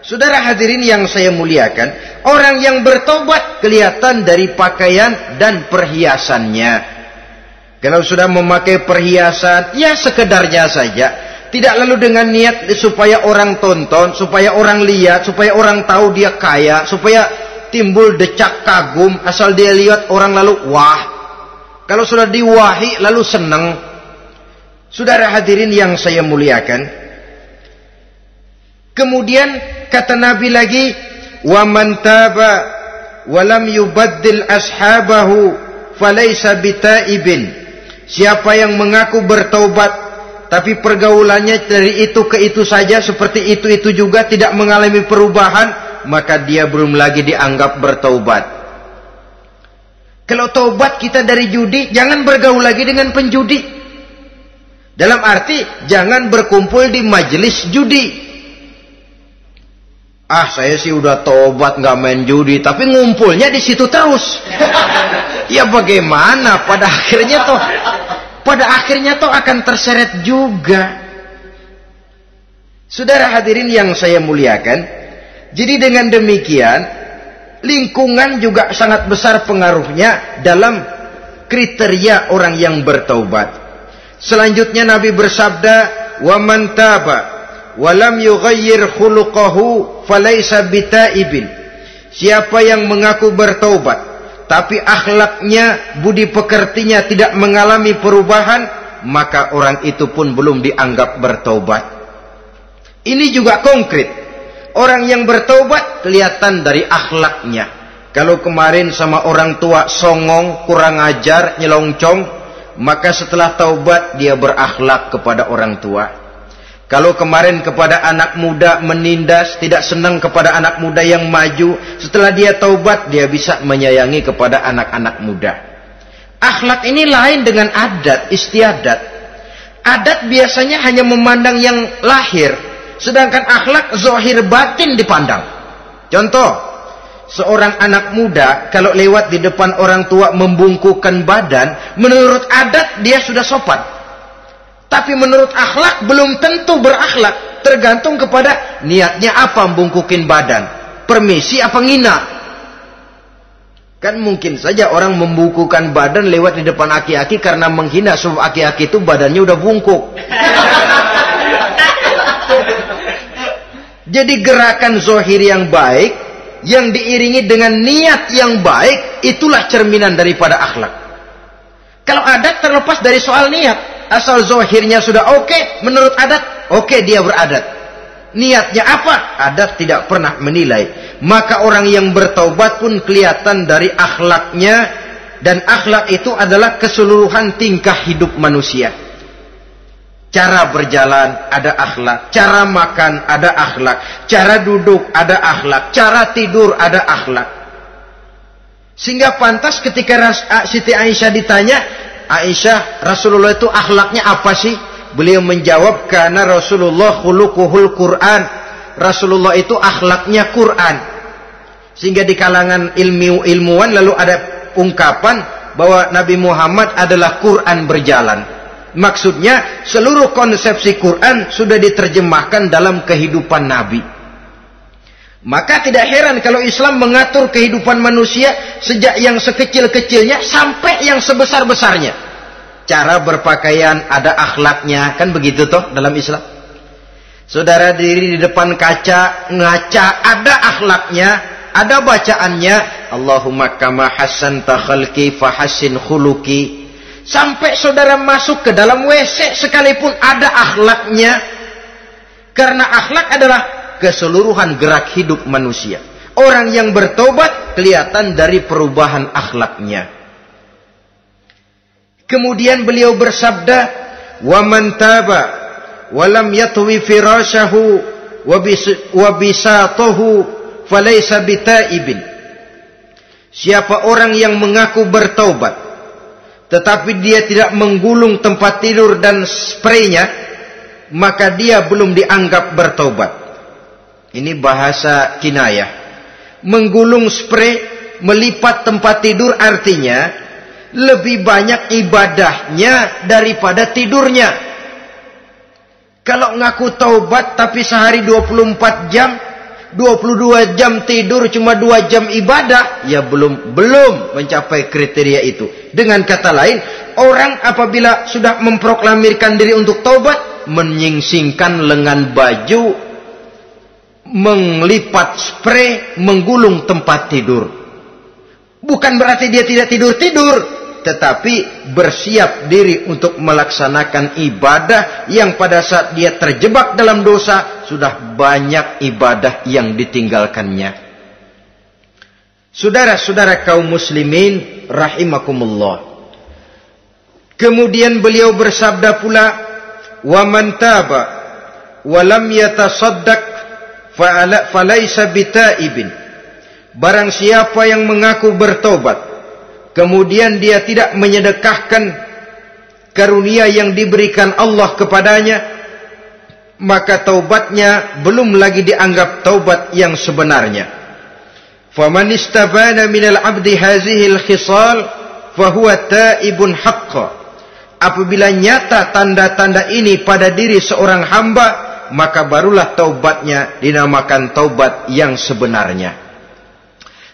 Saudara hadirin yang saya muliakan, orang yang bertobat kelihatan dari pakaian dan perhiasannya. Kalau sudah memakai perhiasan, ya sekedarnya saja. Tidak lalu dengan niat supaya orang tonton, supaya orang lihat, supaya orang tahu dia kaya, supaya timbul decak kagum, asal dia lihat orang lalu wah. Kalau sudah diwahi lalu senang. Saudara hadirin yang saya muliakan. Kemudian kata Nabi lagi, wa man taba wa lam yubaddil ashabahu falaysa bitaibin. Siapa yang mengaku bertaubat tapi pergaulannya dari itu ke itu saja, seperti itu juga tidak mengalami perubahan, maka dia belum lagi dianggap bertaubat. Kalau taubat kita dari judi, jangan bergaul lagi dengan penjudi. Dalam arti jangan berkumpul di majelis judi. Ah, saya sih udah taubat nggak main judi, tapi ngumpulnya di situ terus. Ya bagaimana? Pada akhirnya toh akan terseret juga. Saudara hadirin yang saya muliakan, jadi dengan demikian lingkungan juga sangat besar pengaruhnya dalam kriteria orang yang bertaubat. Selanjutnya Nabi bersabda, "Wa man taba wa lam yughayyir khuluquhu falaysa bitaibin." Siapa yang mengaku bertaubat tapi akhlaknya, budi pekertinya tidak mengalami perubahan, maka orang itu pun belum dianggap bertaubat. Ini juga konkret. Orang yang bertaubat kelihatan dari akhlaknya. Kalau kemarin sama orang tua songong, kurang ajar, nyelongcong, maka setelah taubat dia berakhlak kepada orang tua. Kalau kemarin kepada anak muda menindas, tidak senang kepada anak muda yang maju, setelah dia taubat dia bisa menyayangi kepada anak-anak muda. Akhlak ini lain dengan adat, istiadat. Adat biasanya hanya memandang yang lahir, sedangkan akhlak zahir batin dipandang. Contoh, seorang anak muda kalau lewat di depan orang tua membungkukkan badan, menurut adat dia sudah sopan. Tapi menurut akhlak belum tentu berakhlak. Tergantung kepada niatnya apa membungkukin badan. Permisi apa ngina. Kan mungkin saja orang membungkukan badan lewat di depan aki-aki karena menghina. Sebab aki-aki itu badannya udah bungkuk. Jadi gerakan zohir yang baik, yang diiringi dengan niat yang baik, itulah cerminan daripada akhlak. Kalau adat terlepas dari soal niat. Asal zohirnya sudah oke, menurut adat, oke dia beradat. Niatnya apa? Adat tidak pernah menilai. Maka orang yang bertaubat pun kelihatan dari akhlaknya. Dan akhlak itu adalah keseluruhan tingkah hidup manusia. Cara berjalan ada akhlak. Cara makan ada akhlak. Cara duduk ada akhlak. Cara tidur ada akhlak. Sehingga pantas ketika Siti Aisyah ditanya, Aisyah, Rasulullah itu akhlaknya apa sih? Beliau menjawab, karena Rasulullah khuluquhul Quran. Rasulullah itu akhlaknya Quran. Sehingga di kalangan ilmuwan lalu ada ungkapan bahwa Nabi Muhammad adalah Quran berjalan. Maksudnya seluruh konsepsi Quran sudah diterjemahkan dalam kehidupan Nabi. Maka tidak heran kalau Islam mengatur kehidupan manusia sejak yang sekecil-kecilnya sampai yang sebesar-besarnya. Cara berpakaian ada akhlaknya, kan begitu toh dalam Islam. Saudara diri di depan kaca, ngaca, ada akhlaknya, ada bacaannya. Allahumma kama hassanta khalqi fahassin khuluqi. Sampai saudara masuk ke dalam WC sekalipun ada akhlaknya. Karena akhlak adalah keseluruhan gerak hidup manusia. Orang yang bertobat kelihatan dari perubahan akhlaknya. Kemudian beliau bersabda, "Wa man taba wa lam yatwi firashahu wa bisatahu falaysa bitaibin." Siapa orang yang mengaku bertobat tetapi dia tidak menggulung tempat tidur dan spraynya, maka dia belum dianggap bertobat. Ini bahasa kinayah. Menggulung spray, melipat tempat tidur artinya lebih banyak ibadahnya daripada tidurnya. Kalau ngaku taubat tapi sehari 24 jam, 22 jam tidur, cuma 2 jam ibadah, ya belum mencapai kriteria itu. Dengan kata lain, orang apabila sudah memproklamirkan diri untuk taubat, menyingsingkan lengan baju, melipat spray, menggulung tempat tidur. Bukan berarti dia tidak tidur-tidur, tetapi bersiap diri untuk melaksanakan ibadah yang pada saat dia terjebak dalam dosa, sudah banyak ibadah yang ditinggalkannya. Saudara-saudara kaum muslimin rahimakumullah. Kemudian beliau bersabda pula, "Wa man taba wa lam yatasaddaq falaisa bitaibin." Barang siapa yang mengaku bertobat kemudian dia tidak menyedekahkan karunia yang diberikan Allah kepadanya, maka taubatnya belum lagi dianggap taubat yang sebenarnya. Faman istabana minal abdi hazihil khisal fahuwa taibun haqqa. Apabila nyata tanda-tanda ini pada diri seorang hamba, maka barulah taubatnya dinamakan taubat yang sebenarnya.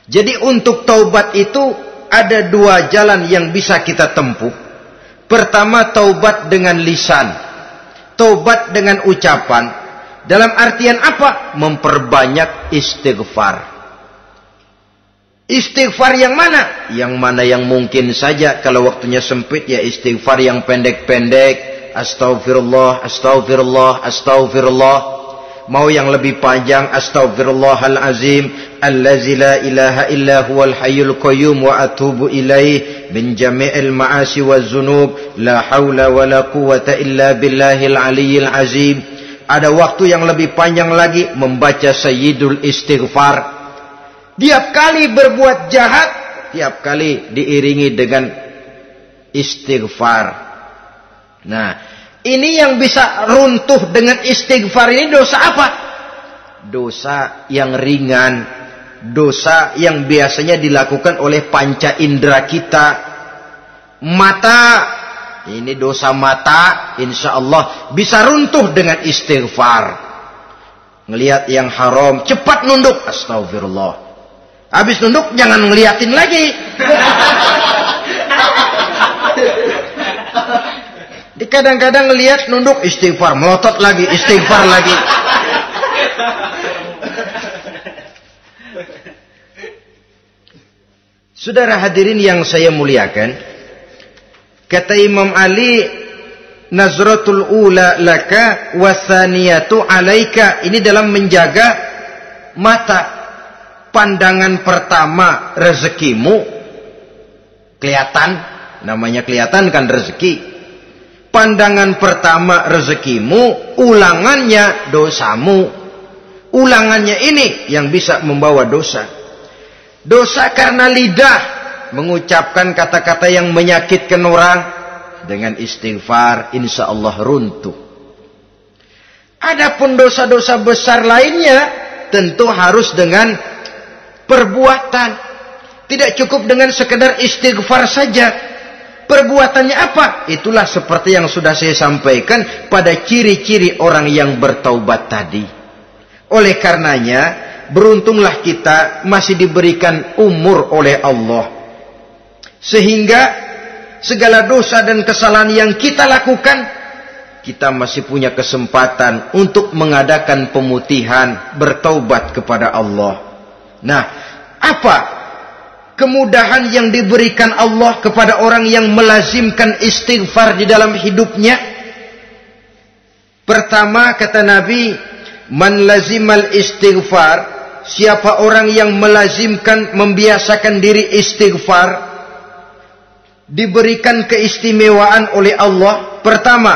Jadi untuk taubat itu ada 2 jalan yang bisa kita tempuh. Pertama, taubat dengan lisan, taubat dengan ucapan. Dalam artian apa? Memperbanyak istighfar. Istighfar yang mana? Yang mana yang mungkin saja. Kalau waktunya sempit, ya istighfar yang pendek-pendek. Astaghfirullah, astaghfirullah, astaghfirullah. Mau yang lebih panjang, astaghfirullahalazim allazi la ilaha illa huwal hayyul qayyum wa atubu ilaih min jami'il ma'asi waz zunub la haula wala quwwata illa billahil aliyyil azim. Ada waktu yang lebih panjang lagi membaca sayyidul istighfar. Tiap kali berbuat jahat, tiap kali diiringi dengan istighfar. Nah, ini yang bisa runtuh dengan istighfar ini dosa apa? Dosa yang ringan, dosa yang biasanya dilakukan oleh panca indera kita. Mata ini dosa mata, insya Allah bisa runtuh dengan istighfar. Ngelihat yang haram, cepat nunduk, astagfirullah. Habis nunduk, jangan ngeliatin lagi. Kadang-kadang ngelihat nunduk, istighfar, melotot lagi, istighfar lagi. Saudara hadirin yang saya muliakan, kata Imam Ali, nazratul ula laka wasaniyatu alaika. Ini dalam menjaga mata. Pandangan pertama rezekimu kelihatan, namanya kelihatan kan rezeki. Pandangan pertama rezekimu, ulangannya dosamu. Ulangannya ini yang bisa membawa dosa. Dosa karena lidah, mengucapkan kata-kata yang menyakitkan orang. Dengan istighfar, insya Allah runtuh. Adapun dosa-dosa besar lainnya, tentu harus dengan perbuatan. Tidak cukup dengan sekedar istighfar saja. Perbuatannya apa? Itulah seperti yang sudah saya sampaikan pada ciri-ciri orang yang bertaubat tadi. Oleh karenanya, beruntunglah kita masih diberikan umur oleh Allah. Sehingga segala dosa dan kesalahan yang kita lakukan, kita masih punya kesempatan untuk mengadakan pemutihan, bertaubat kepada Allah. Nah, apa kemudahan yang diberikan Allah kepada orang yang melazimkan istighfar di dalam hidupnya? Pertama, kata Nabi, man lazimal istighfar, siapa orang yang melazimkan, membiasakan diri istighfar, diberikan keistimewaan oleh Allah. Pertama,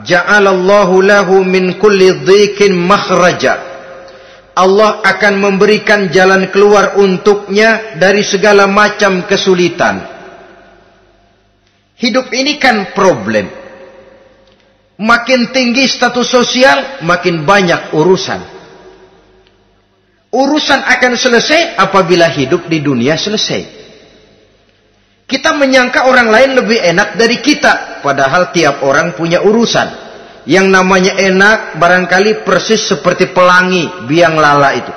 ja'alallahu lahu min kulli dhiqin makhraja. Allah akan memberikan jalan keluar untuknya dari segala macam kesulitan. Hidup ini kan problem. Makin tinggi status sosial, makin banyak urusan. Urusan akan selesai apabila hidup di dunia selesai. Kita menyangka orang lain lebih enak dari kita, padahal tiap orang punya urusan. Yang namanya enak barangkali persis seperti pelangi biang lala itu.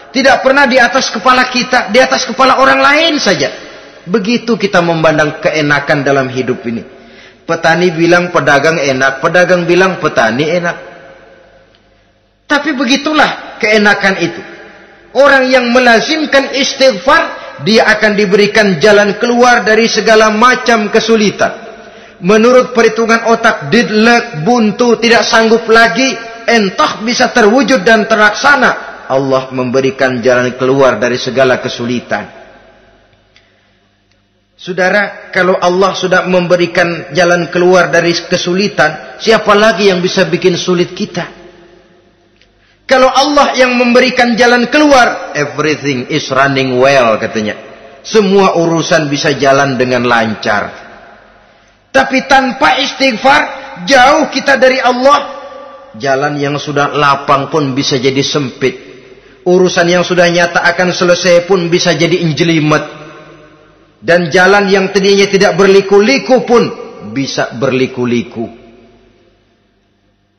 Tidak pernah di atas kepala kita, di atas kepala orang lain saja. Begitu kita memandang keenakan dalam hidup ini. Petani bilang pedagang enak, pedagang bilang petani enak. Tapi begitulah keenakan itu. Orang yang melazimkan istighfar, dia akan diberikan jalan keluar dari segala macam kesulitan. Menurut perhitungan otak, deadlock, buntu, tidak sanggup lagi, entah bisa terwujud dan terlaksana. Allah memberikan jalan keluar dari segala kesulitan. Saudara, kalau Allah sudah memberikan jalan keluar dari kesulitan, siapa lagi yang bisa bikin sulit kita? Kalau Allah yang memberikan jalan keluar, everything is running well katanya. Semua urusan bisa jalan dengan lancar. Tapi tanpa istighfar, jauh kita dari Allah. Jalan yang sudah lapang pun bisa jadi sempit. Urusan yang sudah nyata akan selesai pun bisa jadi injelimet. Dan jalan yang tadinya tidak berliku-liku pun bisa berliku-liku.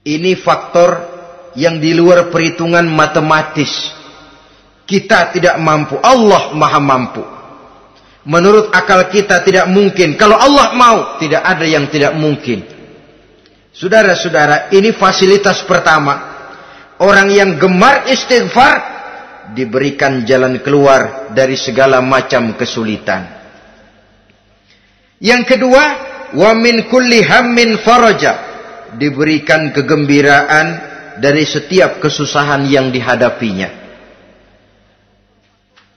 Ini faktor yang di luar perhitungan matematis. Kita tidak mampu, Allah maha mampu. Menurut akal kita tidak mungkin. Kalau Allah mau, tidak ada yang tidak mungkin. Saudara-saudara, ini fasilitas pertama. Orang yang gemar istighfar diberikan jalan keluar dari segala macam kesulitan. Yang kedua, wa min kulli hammin faraja, diberikan kegembiraan dari setiap kesusahan yang dihadapinya.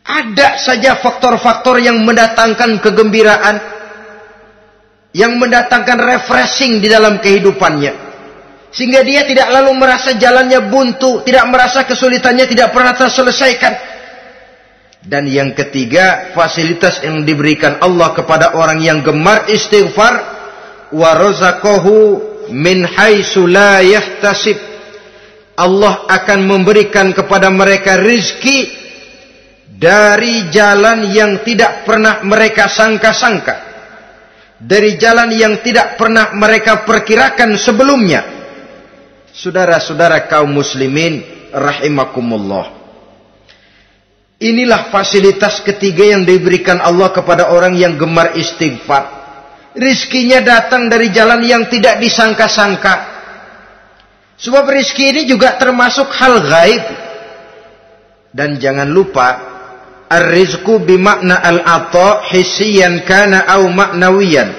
Ada saja faktor-faktor yang mendatangkan kegembiraan, yang mendatangkan refreshing di dalam kehidupannya, sehingga dia tidak lalu merasa jalannya buntu, tidak merasa kesulitannya tidak pernah terselesaikan. Dan yang ketiga, fasilitas yang diberikan Allah kepada orang yang gemar istighfar, wa razaqahu min haitsu la yahtasib. Allah akan memberikan kepada mereka rizki dari jalan yang tidak pernah mereka sangka-sangka. dari jalan yang tidak pernah mereka perkirakan sebelumnya. Saudara-saudara kaum muslimin rahimakumullah. Inilah fasilitas ketiga yang diberikan Allah kepada orang yang gemar istighfar. Rizkinya datang dari jalan yang tidak disangka-sangka. Sebab rizki ini juga termasuk hal gaib. Dan jangan lupa, ar-rizku bimakna al-ata hissiyan kana au ma'nawiyan.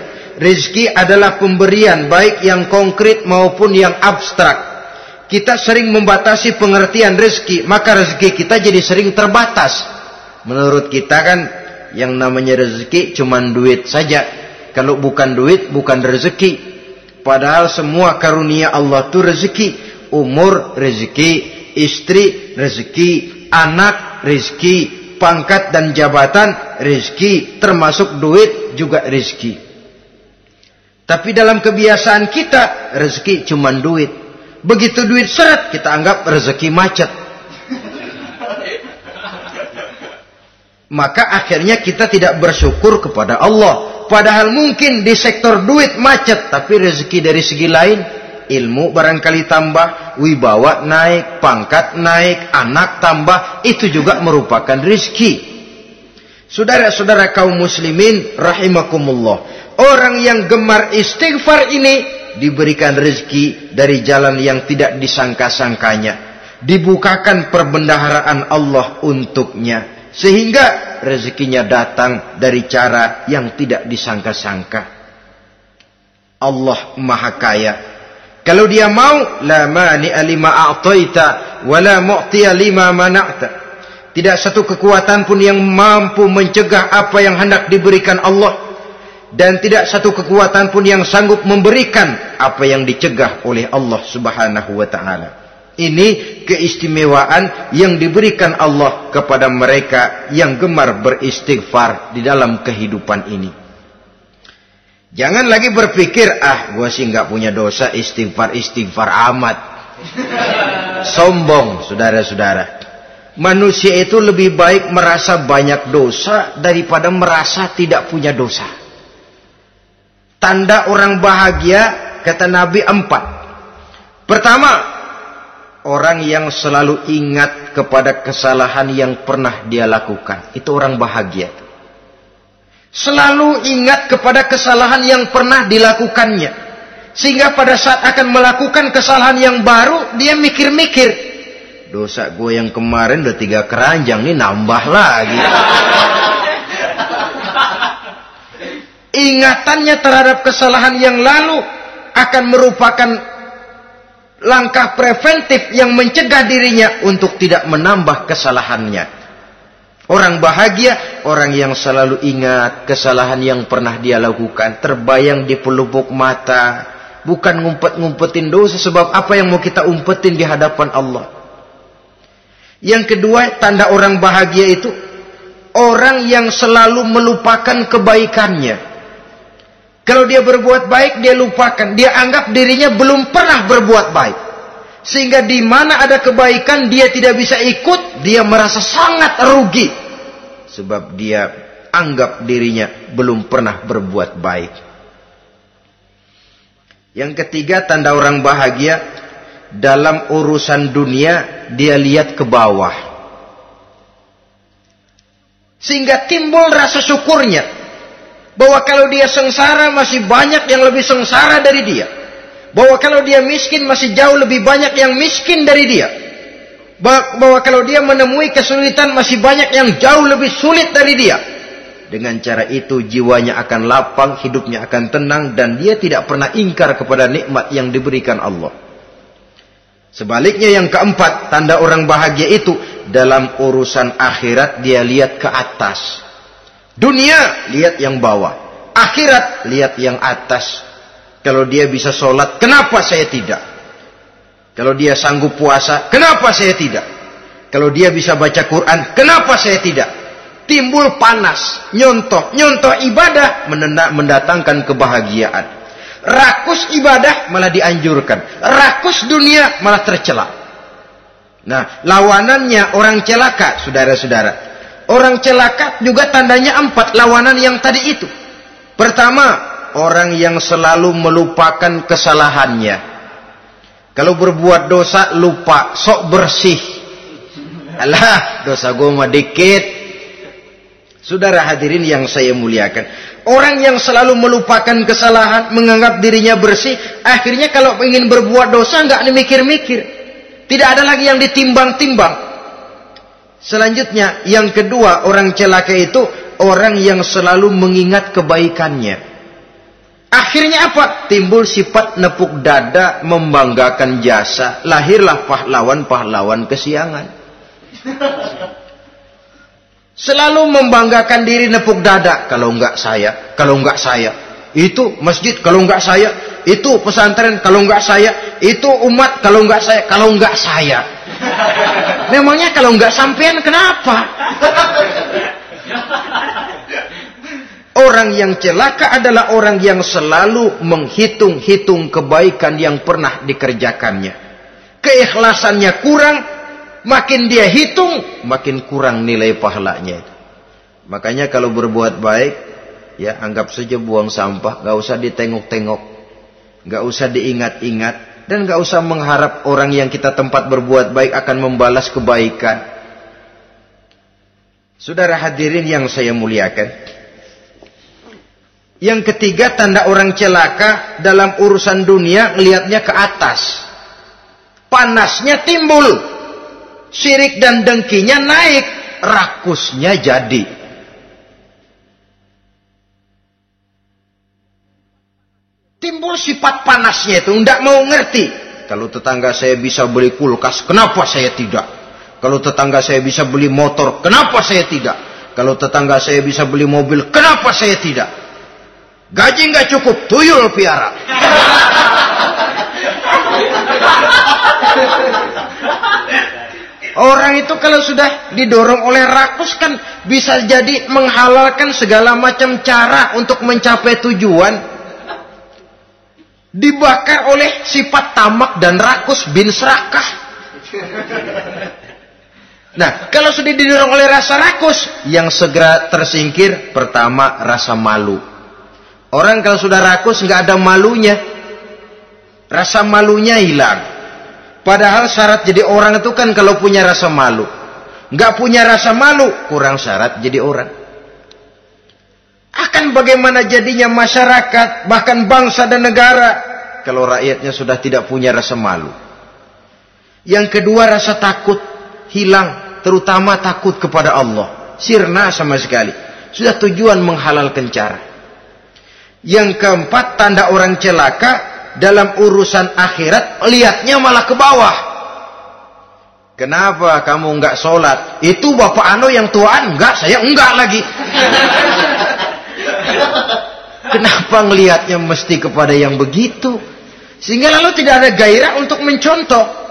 Rizki adalah pemberian baik yang konkret maupun yang abstrak. Kita sering membatasi pengertian rezeki, maka rezeki kita jadi sering terbatas. Menurut kita kan yang namanya rezeki cuman duit saja. Kalau bukan duit bukan rezeki. Padahal semua karunia Allah itu rezeki. Umur rezeki, istri rezeki, anak rezeki, pangkat dan jabatan rezeki, termasuk duit juga rezeki. Tapi dalam kebiasaan kita rezeki cuman duit. Begitu duit seret, kita anggap rezeki macet. Maka akhirnya kita tidak bersyukur kepada Allah. Padahal mungkin di sektor duit macet, tapi rezeki dari segi lain, ilmu barangkali tambah, wibawa naik, pangkat naik, anak tambah, itu juga merupakan rezeki. Saudara-saudara kaum muslimin rahimakumullah. Orang yang gemar istighfar ini diberikan rezeki dari jalan yang tidak disangka-sangkanya. Dibukakan perbendaharaan Allah untuknya. Sehingga rezekinya datang dari cara yang tidak disangka-sangka. Allah Maha Kaya. Kalau dia mau, la mani'a lima a'taita wa la mu'tiya lima mana'ta. Tidak satu kekuatan pun yang mampu mencegah apa yang hendak diberikan Allah. Dan tidak satu kekuatan pun yang sanggup memberikan apa yang dicegah oleh Allah Subhanahu wa ta'ala. Ini keistimewaan yang diberikan Allah kepada mereka yang gemar beristighfar di dalam kehidupan ini. Jangan lagi berpikir, gua sih nggak punya dosa, istighfar amat. Sombong, saudara-saudara. Manusia itu lebih baik merasa banyak dosa daripada merasa tidak punya dosa. Tanda orang bahagia, kata Nabi 4. Pertama, orang yang selalu ingat kepada kesalahan yang pernah dia lakukan. Itu orang bahagia. Selalu ingat kepada kesalahan yang pernah dilakukannya. Sehingga pada saat akan melakukan kesalahan yang baru, dia mikir-mikir. Dosa gue yang kemarin udah 3 keranjang, nih nambah lagi. Ingatannya terhadap kesalahan yang lalu akan merupakan langkah preventif yang mencegah dirinya untuk tidak menambah kesalahannya. Orang bahagia, orang yang selalu ingat kesalahan yang pernah dia lakukan, terbayang di pelupuk mata, bukan ngumpet-ngumpetin dosa, sebab apa yang mau kita umpetin di hadapan Allah. Yang kedua, tanda orang bahagia itu orang yang selalu melupakan kebaikannya. Kalau dia berbuat baik, dia lupakan. Dia anggap dirinya belum pernah berbuat baik. Sehingga di mana ada kebaikan, dia tidak bisa ikut. Dia merasa sangat rugi. Sebab dia anggap dirinya belum pernah berbuat baik. Yang ketiga, tanda orang bahagia. Dalam urusan dunia, dia lihat ke bawah. Sehingga timbul rasa syukurnya. Bahwa kalau dia sengsara masih banyak yang lebih sengsara dari dia. Bahwa kalau dia miskin masih jauh lebih banyak yang miskin dari dia. Bahwa kalau dia menemui kesulitan masih banyak yang jauh lebih sulit dari dia. Dengan cara itu jiwanya akan lapang, hidupnya akan tenang, dan dia tidak pernah ingkar kepada nikmat yang diberikan Allah. Sebaliknya yang keempat, tanda orang bahagia itu dalam urusan akhirat dia lihat ke atas. Dunia, lihat yang bawah. Akhirat, lihat yang atas. Kalau dia bisa sholat, kenapa saya tidak? Kalau dia sanggup puasa, kenapa saya tidak? Kalau dia bisa baca Quran, kenapa saya tidak? Timbul panas, nyontoh ibadah mendatangkan kebahagiaan. Rakus ibadah malah dianjurkan. Rakus dunia malah tercela. Nah, lawanannya orang celaka, saudara-saudara. Orang celaka juga tandanya 4 lawanan yang tadi itu. Pertama, orang yang selalu melupakan kesalahannya. Kalau berbuat dosa lupa, sok bersih. Alah, dosa gue mah dikit. Saudara hadirin yang saya muliakan, orang yang selalu melupakan kesalahan, menganggap dirinya bersih, akhirnya kalau ingin berbuat dosa nggak mikir-mikir, tidak ada lagi yang ditimbang-timbang. Selanjutnya, yang kedua, orang celaka itu orang yang selalu mengingat kebaikannya. Akhirnya apa? Timbul sifat nepuk dada, membanggakan jasa, lahirlah pahlawan-pahlawan kesiangan. Selalu membanggakan diri, nepuk dada. Kalau enggak saya, kalau enggak saya. Itu masjid, kalau enggak saya. Itu pesantren, kalau enggak saya. Itu umat, kalau enggak saya. Kalau enggak saya. Memangnya kalau enggak sampean kenapa? Orang yang celaka adalah orang yang selalu menghitung-hitung kebaikan yang pernah dikerjakannya. Keikhlasannya kurang. Makin dia hitung, makin kurang nilai pahalanya. Makanya kalau berbuat baik, ya anggap saja buang sampah, gak usah ditengok-tengok, gak usah diingat-ingat, dan gak usah mengharap orang yang kita tempat berbuat baik akan membalas kebaikan. Saudara hadirin yang saya muliakan, yang ketiga tanda orang celaka dalam urusan dunia, ngelihatnya ke atas, panasnya timbul. Syirik dan dengkinya naik, rakusnya jadi. Timbul sifat panasnya itu, tidak mau ngerti. Kalau tetangga saya bisa beli kulkas, kenapa saya tidak? Kalau tetangga saya bisa beli motor, kenapa saya tidak? Kalau tetangga saya bisa beli mobil, kenapa saya tidak? Gaji nggak cukup, tuyul piara. Orang itu kalau sudah didorong oleh rakus kan bisa jadi menghalalkan segala macam cara untuk mencapai tujuan. Dibakar oleh sifat tamak dan rakus bin serakah. Nah, kalau sudah didorong oleh rasa rakus, yang segera tersingkir pertama rasa malu. Orang kalau sudah rakus nggak ada malunya, rasa malunya hilang. Padahal syarat jadi orang itu kan kalau punya rasa malu. Nggak punya rasa malu, kurang syarat jadi orang. Akan bagaimana jadinya masyarakat, bahkan bangsa dan negara, kalau rakyatnya sudah tidak punya rasa malu. Yang kedua rasa takut hilang, terutama takut kepada Allah. Sirna sama sekali. Sudah tujuan menghalalkan cara. Yang keempat tanda orang celaka, dalam urusan akhirat, lihatnya malah ke bawah. Kenapa kamu enggak sholat? Itu bapak anu yang tuaan, enggak, saya enggak lagi. Kenapa ngelihatnya mesti kepada yang begitu? Sehingga lalu tidak ada gairah untuk mencontoh.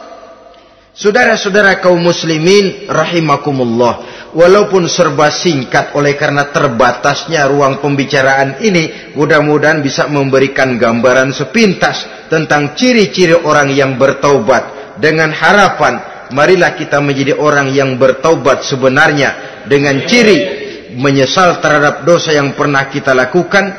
Saudara-saudara kaum muslimin rahimakumullah, walaupun serba singkat oleh karena terbatasnya ruang pembicaraan ini, mudah-mudahan bisa memberikan gambaran sepintas tentang ciri-ciri orang yang bertaubat. Dengan harapan, marilah kita menjadi orang yang bertaubat sebenarnya, dengan ciri menyesal terhadap dosa yang pernah kita lakukan,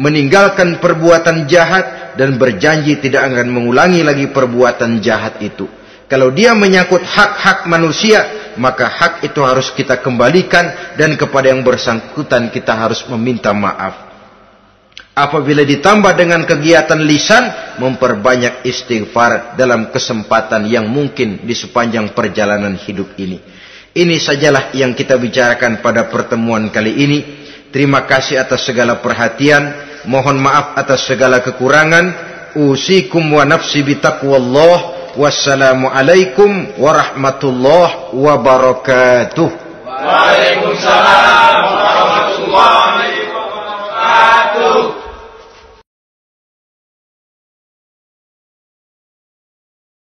meninggalkan perbuatan jahat, dan berjanji tidak akan mengulangi lagi perbuatan jahat itu. Kalau dia menyangkut hak-hak manusia, maka hak itu harus kita kembalikan, dan kepada yang bersangkutan kita harus meminta maaf. Apabila ditambah dengan kegiatan lisan, memperbanyak istighfar dalam kesempatan yang mungkin di sepanjang perjalanan hidup ini. Ini sajalah yang kita bicarakan pada pertemuan kali ini. Terima kasih atas segala perhatian. Mohon maaf atas segala kekurangan. Usikum wa nafsi bitaqwallah. Wassalamualaikum warahmatullahi wabarakatuh. Waalaikumsalam